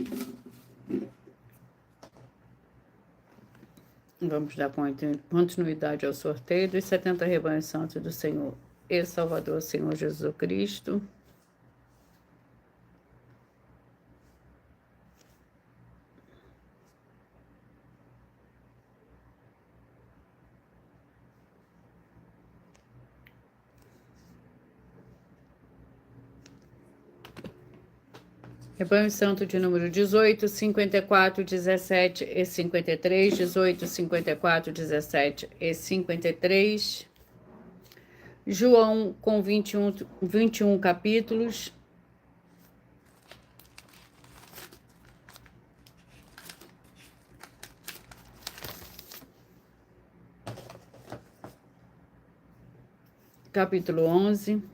[SPEAKER 1] Vamos dar continuidade ao sorteio dos 70 rebanhos santos do Senhor e Salvador, Senhor Jesus Cristo. Rebanho Santo de número 18, 54, 17 e 53, 18, 54, 17 e 53. João com 21 capítulos. Capítulo 11.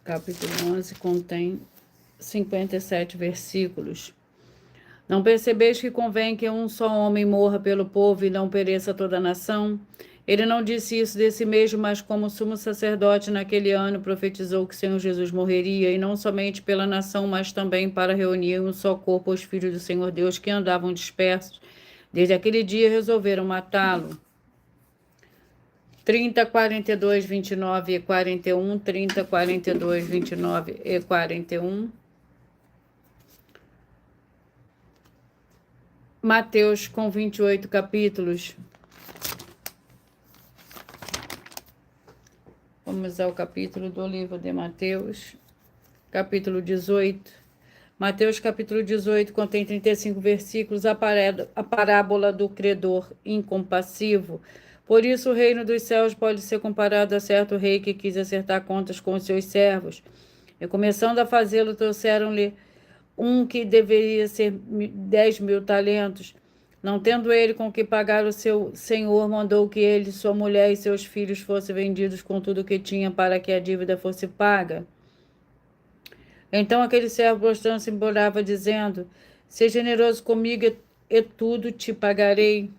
[SPEAKER 1] Capítulo 11 contém 57 versículos. Não percebeis que convém que um só homem morra pelo povo e não pereça toda a nação? Ele não disse isso de si mesmo, mas como sumo sacerdote naquele ano profetizou que o Senhor Jesus morreria, e não somente pela nação, mas também para reunir em um só corpo os filhos do Senhor Deus que andavam dispersos. Desde aquele dia resolveram matá-lo. 30, 42, 29 e 41, 30, 42, 29 e 41. Mateus com 28 capítulos. Vamos ao capítulo do livro de Mateus, capítulo 18. Mateus capítulo 18 contém 35 versículos, a parábola do credor incompassivo. Por isso o reino dos céus pode ser comparado a certo rei que quis acertar contas com os seus servos. E começando a fazê-lo, trouxeram-lhe um que deveria ser 10.000 talentos. Não tendo ele com que pagar, o seu senhor mandou que ele, sua mulher e seus filhos fossem vendidos com tudo o que tinha para que a dívida fosse paga. Então aquele servo prostrando-se implorava, dizendo: seja generoso comigo e tudo te pagarei.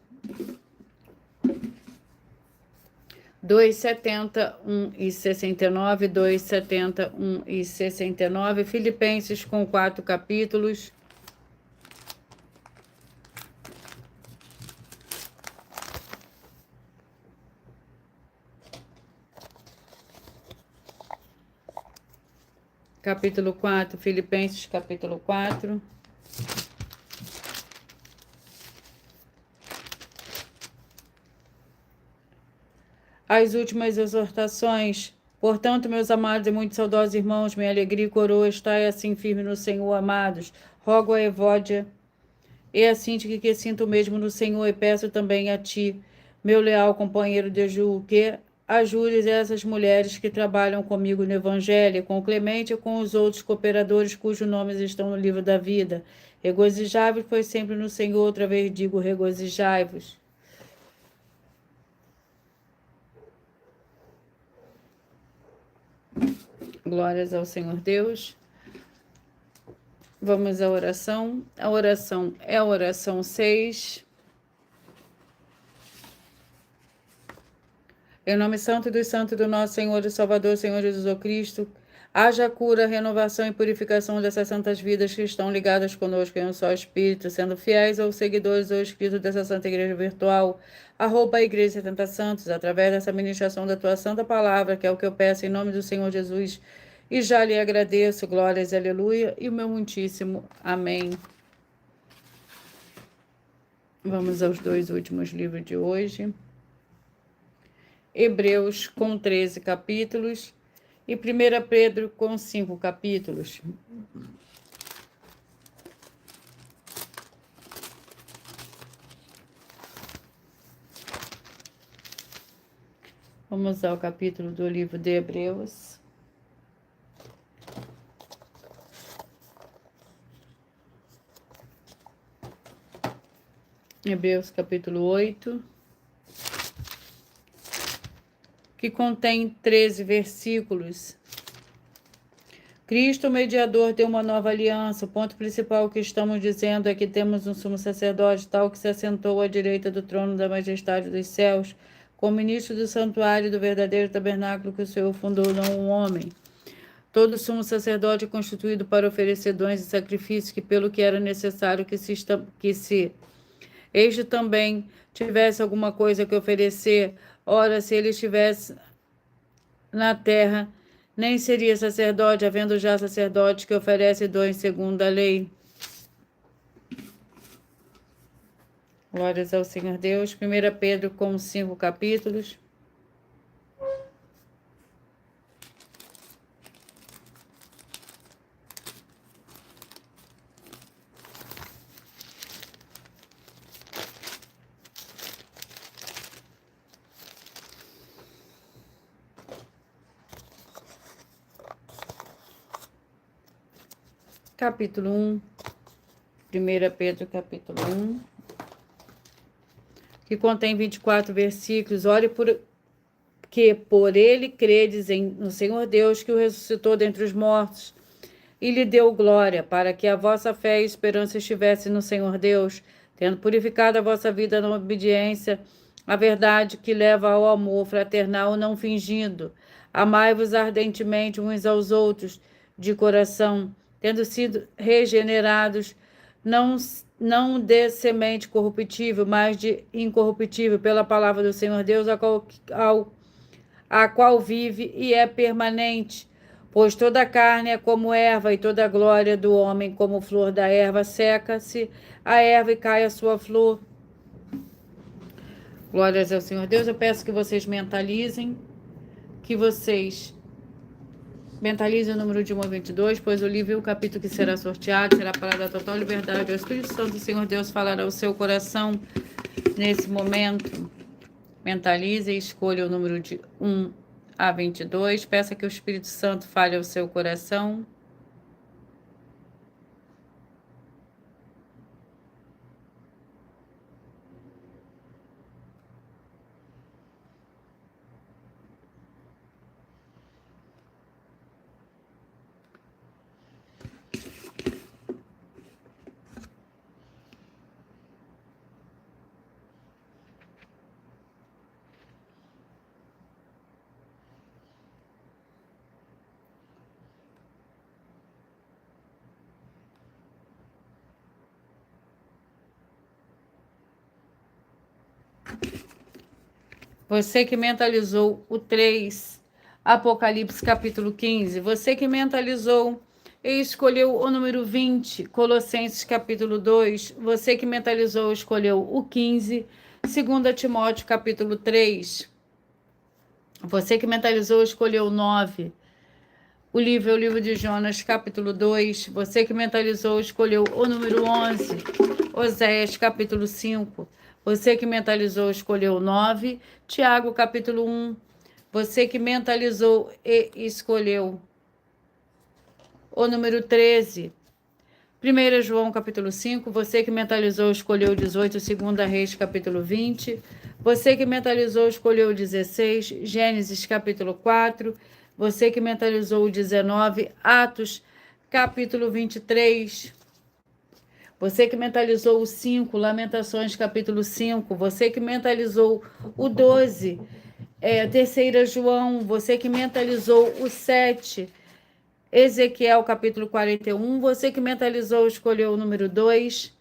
[SPEAKER 1] 2,70, 1,69, 2,70, 1,69. Filipenses com 4 capítulos. Capítulo 4, Filipenses capítulo 4. As últimas exortações. Portanto, meus amados e muito saudosos irmãos, minha alegria e coroa, estai assim firme no Senhor, amados. Rogo a Evódia E assim que sinto mesmo no Senhor, e peço também a ti, meu leal companheiro de julgo, que ajudes essas mulheres que trabalham comigo no Evangelho, com o Clemente e com os outros cooperadores cujos nomes estão no livro da vida. Regozijai-vos, pois sempre no Senhor, outra vez digo, regozijai-vos. Glórias ao Senhor Deus. Vamos à oração. A oração é a oração 6. Em nome santo dos santos do nosso Senhor e Salvador, Senhor Jesus Cristo, haja cura, renovação e purificação dessas santas vidas que estão ligadas conosco em um só Espírito, sendo fiéis aos seguidores ou inscritos dessa Santa Igreja Virtual, @ Igreja 70 Santos, através dessa ministração da Tua Santa Palavra, que é o que eu peço em nome do Senhor Jesus, e já lhe agradeço, glórias, aleluia, e o meu muitíssimo amém. Vamos aos 2 últimos livros de hoje. Hebreus com 13 capítulos e 1 Pedro com 5 capítulos. Vamos ao capítulo do livro de Hebreus. Hebreus capítulo 8. Que contém 13 versículos. Cristo, o mediador de uma nova aliança. O ponto principal que estamos dizendo é que temos um sumo sacerdote tal que se assentou à direita do trono da majestade dos céus, como ministro do santuário do verdadeiro tabernáculo que o Senhor fundou, não um homem. Todo sumo sacerdote é constituído para oferecer dons e sacrifícios, que pelo que era necessário que se este também tivesse alguma coisa que oferecer. Ora, se ele estivesse na terra, nem seria sacerdote, havendo já sacerdote que oferece dons segundo a lei. Glórias ao Senhor Deus. 1 Pedro com 5 capítulos. Capítulo 1, 1 Pedro capítulo 1, que contém 24 versículos. Ore que por ele credes no Senhor Deus, que o ressuscitou dentre os mortos, e lhe deu glória, para que a vossa fé e esperança estivessem no Senhor Deus, tendo purificado a vossa vida na obediência à verdade que leva ao amor fraternal, não fingindo. Amai-vos ardentemente uns aos outros, de coração, tendo sido regenerados, não de semente corruptível, mas de incorruptível, pela palavra do Senhor Deus, a qual vive e é permanente. Pois toda a carne é como erva, e toda a glória do homem como flor da erva. Seca-se a erva e cai a sua flor. Glórias ao Senhor Deus. Eu peço que vocês mentalizem, mentalize o número de 1 a 22, pois o livro e o capítulo que será sorteado será para dar total liberdade ao Espírito Santo do Senhor Deus falar ao seu coração nesse momento. Mentalize e escolha o número de 1 a 22. Peça que o Espírito Santo fale ao seu coração. Você que mentalizou o 3, Apocalipse capítulo 15. Você que mentalizou e escolheu o número 20, Colossenses capítulo 2. Você que mentalizou e escolheu o 15, 2 Timóteo capítulo 3. Você que mentalizou e escolheu o 9, O livro é o livro de Jonas, capítulo 2. Você que mentalizou, escolheu o número 11. Oséias, capítulo 5. Você que mentalizou, escolheu o 9. Tiago, capítulo 1. Você que mentalizou e escolheu o número 13. 1 João, capítulo 5. Você que mentalizou, escolheu o 18. 2 Reis, capítulo 20. Você que mentalizou, escolheu o 16. Gênesis, capítulo 4. Você que mentalizou o 19. Atos, capítulo 23. Você que mentalizou o 5. Lamentações, capítulo 5. Você que mentalizou o 12. 3 João. Você que mentalizou o 7. Ezequiel, capítulo 41. Você que mentalizou, escolheu o número 2.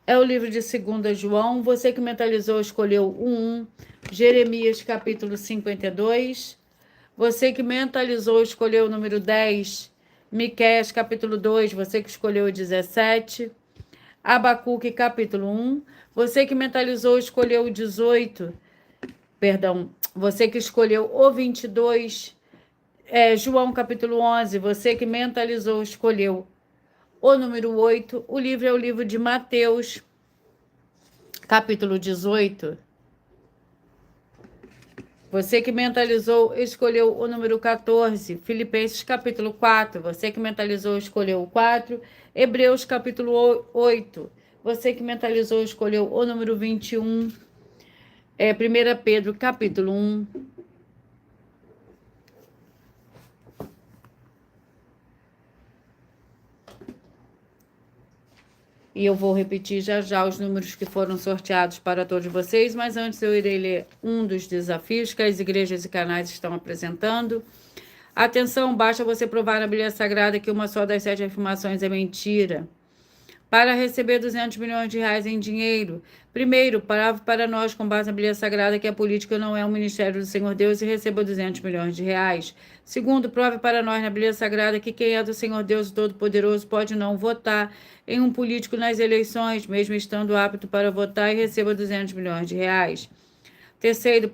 [SPEAKER 1] É o livro de 2 João. Você que mentalizou, escolheu o 1. Jeremias, capítulo 52. Você que mentalizou, escolheu o número 10. Miqueias, capítulo 2. Você que escolheu o 17. Abacuque, capítulo 1. Você que mentalizou, escolheu o 18. Perdão. Você que escolheu o 22. João, capítulo 11. Você que mentalizou, escolheu o número 8. O livro é o livro de Mateus, capítulo 18. Você que mentalizou, escolheu o número 14. Filipenses, capítulo 4. Você que mentalizou, escolheu o 4. Hebreus, capítulo 8. Você que mentalizou, escolheu o número 21. 1 Pedro, capítulo 1. E eu vou repetir já já os números que foram sorteados para todos vocês, mas antes eu irei ler um dos desafios que as igrejas e canais estão apresentando. Atenção, basta você provar na Bíblia Sagrada que uma só das 7 afirmações é mentira. Para receber 200 milhões de reais em dinheiro, primeiro, prove para nós, com base na Bíblia Sagrada, que a política não é um ministério do Senhor Deus e receba 200 milhões de reais. Segundo, prove para nós na Bíblia Sagrada que quem é do Senhor Deus Todo-Poderoso pode não votar em um político nas eleições, mesmo estando apto para votar, e receba 200 milhões de reais. Terceiro,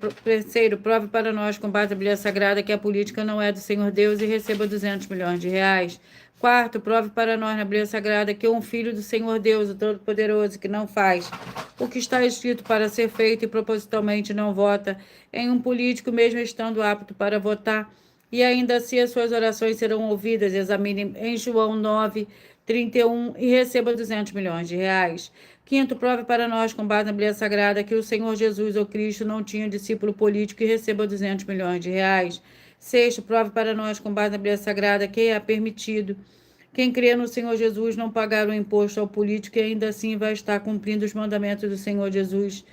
[SPEAKER 1] prove para nós, com base na Bíblia Sagrada, que a política não é do Senhor Deus e receba 200 milhões de reais. Quarto, prove para nós na Bíblia Sagrada que um filho do Senhor Deus, o Todo-Poderoso, que não faz o que está escrito para ser feito e propositalmente não vota em um político, mesmo estando apto para votar, e ainda assim as suas orações serão ouvidas. Examine em João 9, 31 e receba 200 milhões de reais. Quinto, prove para nós, com base na Bíblia Sagrada, que o Senhor Jesus, ou Cristo, não tinha discípulo político e receba 200 milhões de reais. Sexto, prove para nós, com base na Bíblia Sagrada, que é permitido quem crê no Senhor Jesus não pagar o imposto ao político e ainda assim vai estar cumprindo os mandamentos do Senhor Jesus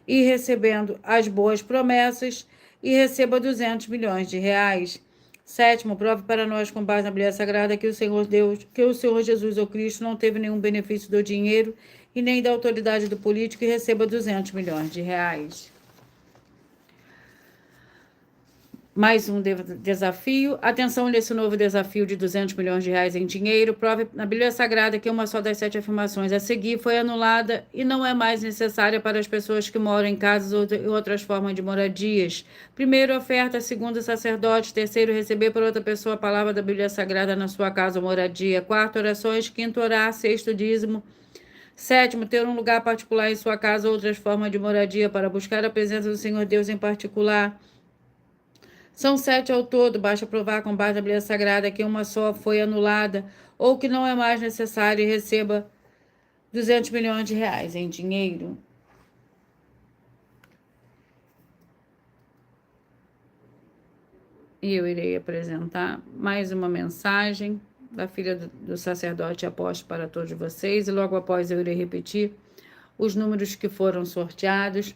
[SPEAKER 1] e recebendo as boas promessas e receba 200 milhões de reais. Sétimo, prove para nós, com base na Bíblia Sagrada, que o Senhor Jesus ou Cristo não teve nenhum benefício do dinheiro e nem da autoridade do político e receba 200 milhões de reais. Mais um desafio. Atenção nesse novo desafio de 200 milhões de reais em dinheiro. Prove na Bíblia Sagrada que uma só das 7 afirmações a seguir foi anulada e não é mais necessária para as pessoas que moram em casas ou outras formas de moradias. Primeiro, oferta. Segundo, sacerdote. Terceiro, receber por outra pessoa a palavra da Bíblia Sagrada na sua casa ou moradia. Quarto, orações. Quinto, orar. Sexto, dízimo. Sétimo, ter um lugar particular em sua casa ou outras formas de moradia para buscar a presença do Senhor Deus em particular. São 7 ao todo, basta provar com base na Bíblia Sagrada que uma só foi anulada ou que não é mais necessária e receba 200 milhões de reais em dinheiro. E eu irei apresentar mais uma mensagem da filha do sacerdote apóstolo para todos vocês e logo após eu irei repetir os números que foram sorteados.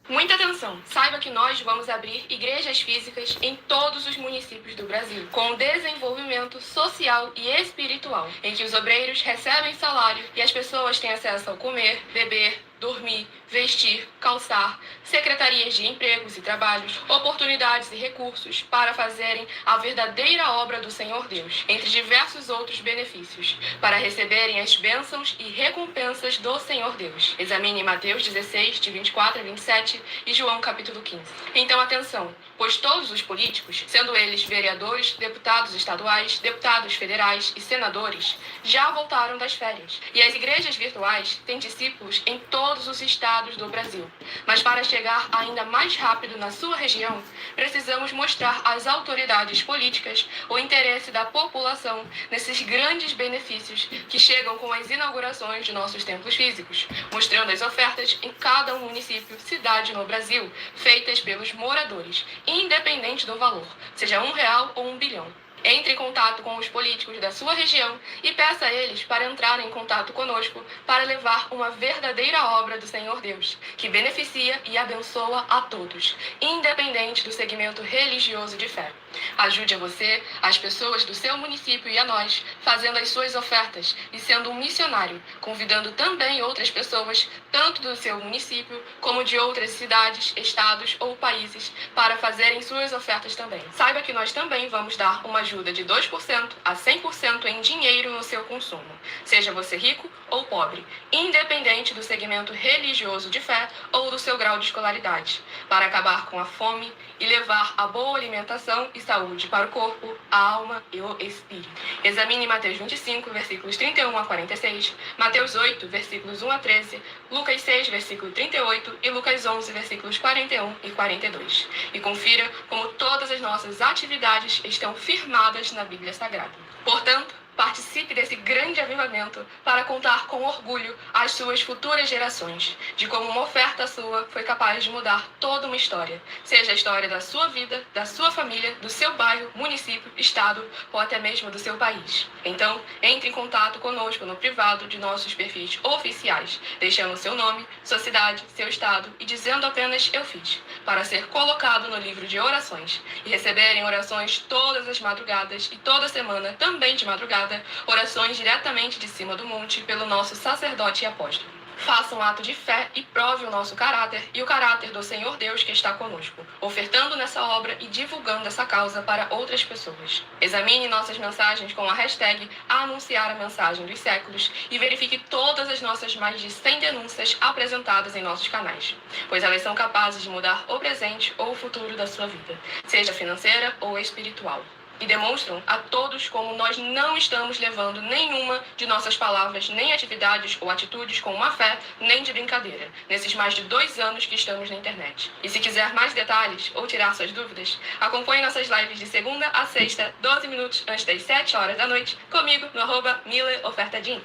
[SPEAKER 3] Muita atenção! Saiba que nós vamos abrir igrejas físicas em todos os municípios do Brasil, com desenvolvimento social e espiritual, em que os obreiros recebem salário e as pessoas têm acesso ao comer, beber, dormir, vestir, calçar, secretarias de empregos e trabalhos, oportunidades e recursos para fazerem a verdadeira obra do Senhor Deus, entre diversos outros benefícios, para receberem as bênçãos e recompensas do Senhor Deus. Examine Mateus 16, de 24 a 27 e João capítulo 15. Então, atenção! pois todos os políticos, sendo eles vereadores, deputados estaduais, deputados federais e senadores, já voltaram das férias. E as igrejas virtuais têm discípulos em todos os estados do Brasil. Mas para chegar ainda mais rápido na sua região, precisamos mostrar às autoridades políticas o interesse da população nesses grandes benefícios que chegam com as inaugurações de nossos templos físicos, mostrando as ofertas em cada município, cidade no Brasil, feitas pelos moradores, independente do valor, seja R$1 ou 1 bilhão. Entre em contato com os políticos da sua região e peça a eles para entrarem em contato conosco para levar uma verdadeira obra do Senhor Deus, que beneficia e abençoa a todos, independente do segmento religioso de fé. Ajude a você, as pessoas do seu município e a nós, fazendo as suas ofertas e sendo um missionário, convidando também outras pessoas, tanto do seu município como de outras cidades, estados ou países, para fazerem suas ofertas também. Saiba que nós também vamos dar uma ajuda de 2% a 100% em dinheiro no seu consumo, seja você rico ou pobre, independente do segmento religioso de fé ou do seu grau de escolaridade, para acabar com a fome e levar a boa alimentação e saúde para o corpo, a alma e o espírito. Examine Mateus 25, versículos 31 a 46, Mateus 8, versículos 1 a 13, Lucas 6, versículo 38 e Lucas 11, versículos 41 e 42. E confira como todas as nossas atividades estão firmadas na Bíblia Sagrada. Portanto, participe desse grande avivamento para contar com orgulho às suas futuras gerações, de como uma oferta sua foi capaz de mudar toda uma história, seja a história da sua vida, da sua família, do seu bairro, município, estado ou até mesmo do seu país. Então, entre em contato conosco no privado de nossos perfis oficiais, deixando seu nome, sua cidade, seu estado e dizendo apenas "eu fiz", para ser colocado no livro de orações e receberem orações todas as madrugadas e toda semana, também de madrugada, orações diretamente de cima do monte pelo nosso sacerdote e apóstolo. Faça um ato de fé e prove o nosso caráter e o caráter do Senhor Deus que está conosco, ofertando nessa obra e divulgando essa causa para outras pessoas. Examine nossas mensagens com a hashtag Anunciar a Mensagem dos Séculos e verifique todas as nossas mais de 100 denúncias apresentadas em nossos canais, pois elas são capazes de mudar o presente ou o futuro da sua vida, seja financeira ou espiritual. E demonstram a todos como nós não estamos levando nenhuma de nossas palavras, nem atividades ou atitudes com má fé, nem de brincadeira, nesses mais de 2 anos que estamos na internet. E se quiser mais detalhes ou tirar suas dúvidas, acompanhe nossas lives de segunda a sexta, 12 minutos antes das 7 horas da noite, comigo no @MileOfertaDin.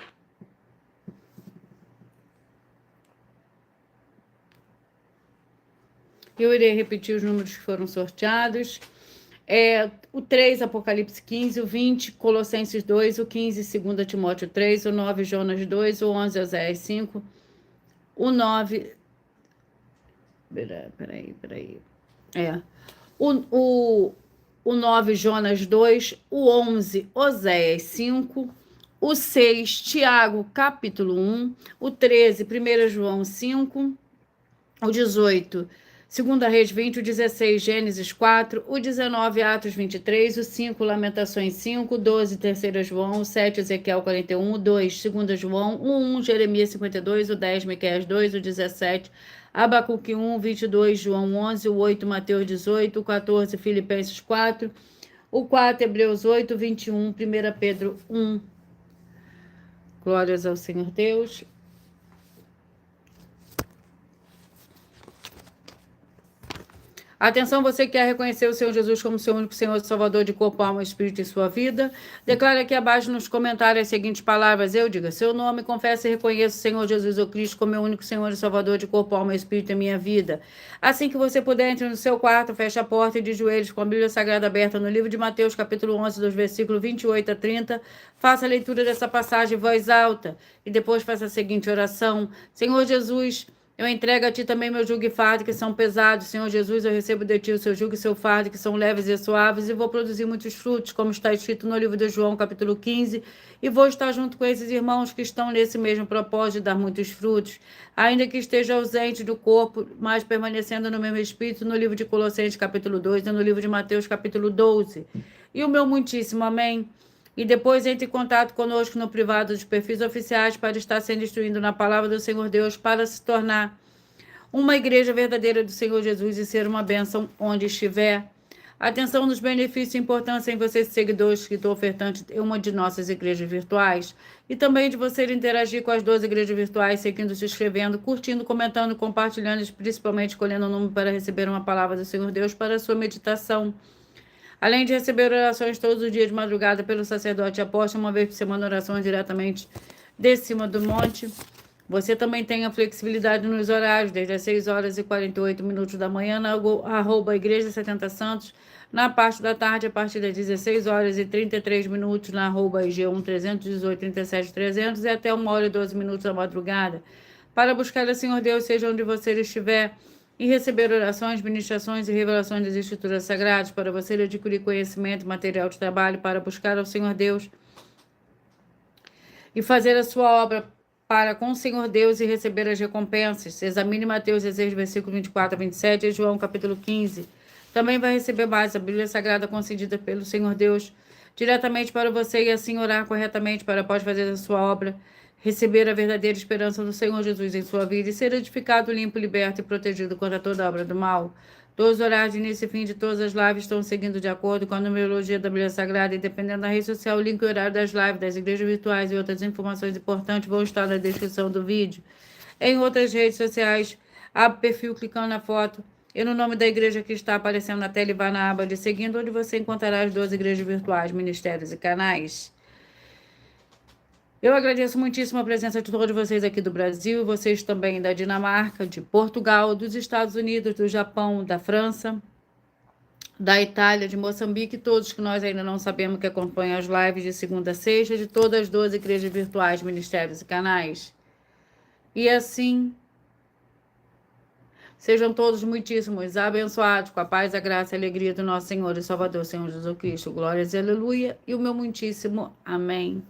[SPEAKER 1] Eu irei repetir os números que foram sorteados. O 3, Apocalipse 15, o 20, Colossenses 2, o 15, 2 Timóteo 3, o 9, Jonas 2, o 11, Oséias 5, o 9... Peraí. O 9, Jonas 2, o 11, Oséias 5, o 6, Tiago, capítulo 1, o 13, 1 João 5, o 18, 2 Reis 20, o 16, Gênesis 4, o 19, Atos 23, o 5, Lamentações 5, o 12, 3 João, o 7, Ezequiel 41, o 2, 2 João, o 1, Jeremias 52, o 10, Miqueias 2, o 17, Abacuque 1, 22, João 11, o 8, Mateus 18, o 14, Filipenses 4, o 4, Hebreus 8, 21, 1 Pedro 1. Glórias ao Senhor Deus. Atenção, você que quer reconhecer o Senhor Jesus como seu único Senhor e Salvador de corpo, alma, espírito e sua vida, declare aqui abaixo nos comentários as seguintes palavras. Eu diga seu nome, confesse e reconheça o Senhor Jesus ou Cristo como meu único Senhor e Salvador de corpo, alma, espírito e minha vida. Assim que você puder, entre no seu quarto, feche a porta e de joelhos com a Bíblia Sagrada aberta no livro de Mateus, capítulo 11, dos versículos 28 a 30. Faça a leitura dessa passagem em voz alta e depois faça a seguinte oração. Senhor Jesus, eu entrego a ti também meu jugo e fardo, que são pesados. Senhor Jesus, eu recebo de ti o seu jugo e seu fardo, que são leves e suaves, e vou produzir muitos frutos, como está escrito no livro de João, capítulo 15, e vou estar junto com esses irmãos que estão nesse mesmo propósito de dar muitos frutos, ainda que esteja ausente do corpo, mas permanecendo no mesmo espírito, no livro de Colossenses, capítulo 2, e no livro de Mateus, capítulo 12. E o meu muitíssimo amém. E depois entre em contato conosco no privado dos perfis oficiais para estar sendo instruído na palavra do Senhor Deus, para se tornar uma igreja verdadeira do Senhor Jesus e ser uma bênção onde estiver. Atenção nos benefícios e importância em você, seguidor, escritor, ofertante, em uma de nossas igrejas virtuais. E também de você interagir com as 12 igrejas virtuais, seguindo, se inscrevendo, curtindo, comentando, compartilhando, e principalmente escolhendo o número para receber uma palavra do Senhor Deus para a sua meditação. Além de receber orações todos os dias de madrugada pelo sacerdote apóstolo, uma vez por semana, orações diretamente de cima do monte. Você também tem a flexibilidade nos horários, desde as 6 horas e 48 minutos da manhã, na @Igreja 70 Santos, na parte da tarde, a partir das 16 horas e 33 minutos, na @IG1 318 37 300 e até 1 hora e 12 minutos da madrugada, para buscar o Senhor Deus, seja onde você estiver, e receber orações, ministrações e revelações das Escrituras Sagradas, para você adquirir conhecimento e material de trabalho, para buscar ao Senhor Deus e fazer a sua obra para com o Senhor Deus e receber as recompensas. Examine Mateus 16, versículo 24 a 27 e João capítulo 15. Também vai receber mais a Bíblia Sagrada concedida pelo Senhor Deus diretamente para você e assim orar corretamente para após fazer a sua obra, receber a verdadeira esperança do Senhor Jesus em sua vida e ser edificado, limpo, liberto e protegido contra toda obra do mal. Todos os horários de início e fim de todas as lives estão seguindo de acordo com a numerologia da Bíblia Sagrada e dependendo da rede social, o link e horário das lives, das igrejas virtuais e outras informações importantes vão estar na descrição do vídeo. Em outras redes sociais, abre o perfil clicando na foto e no nome da igreja que está aparecendo na tela e vá na aba de seguindo, onde você encontrará as 12 igrejas virtuais, ministérios e canais. Eu agradeço muitíssimo a presença de todos vocês aqui do Brasil, vocês também da Dinamarca, de Portugal, dos Estados Unidos, do Japão, da França, da Itália, de Moçambique, todos que nós ainda não sabemos que acompanham as lives de segunda a sexta, de todas as 12 igrejas virtuais, ministérios e canais. E assim, sejam todos muitíssimos abençoados com a paz, a graça e a alegria do nosso Senhor e Salvador, Senhor Jesus Cristo. Glórias e aleluia. E o meu muitíssimo amém.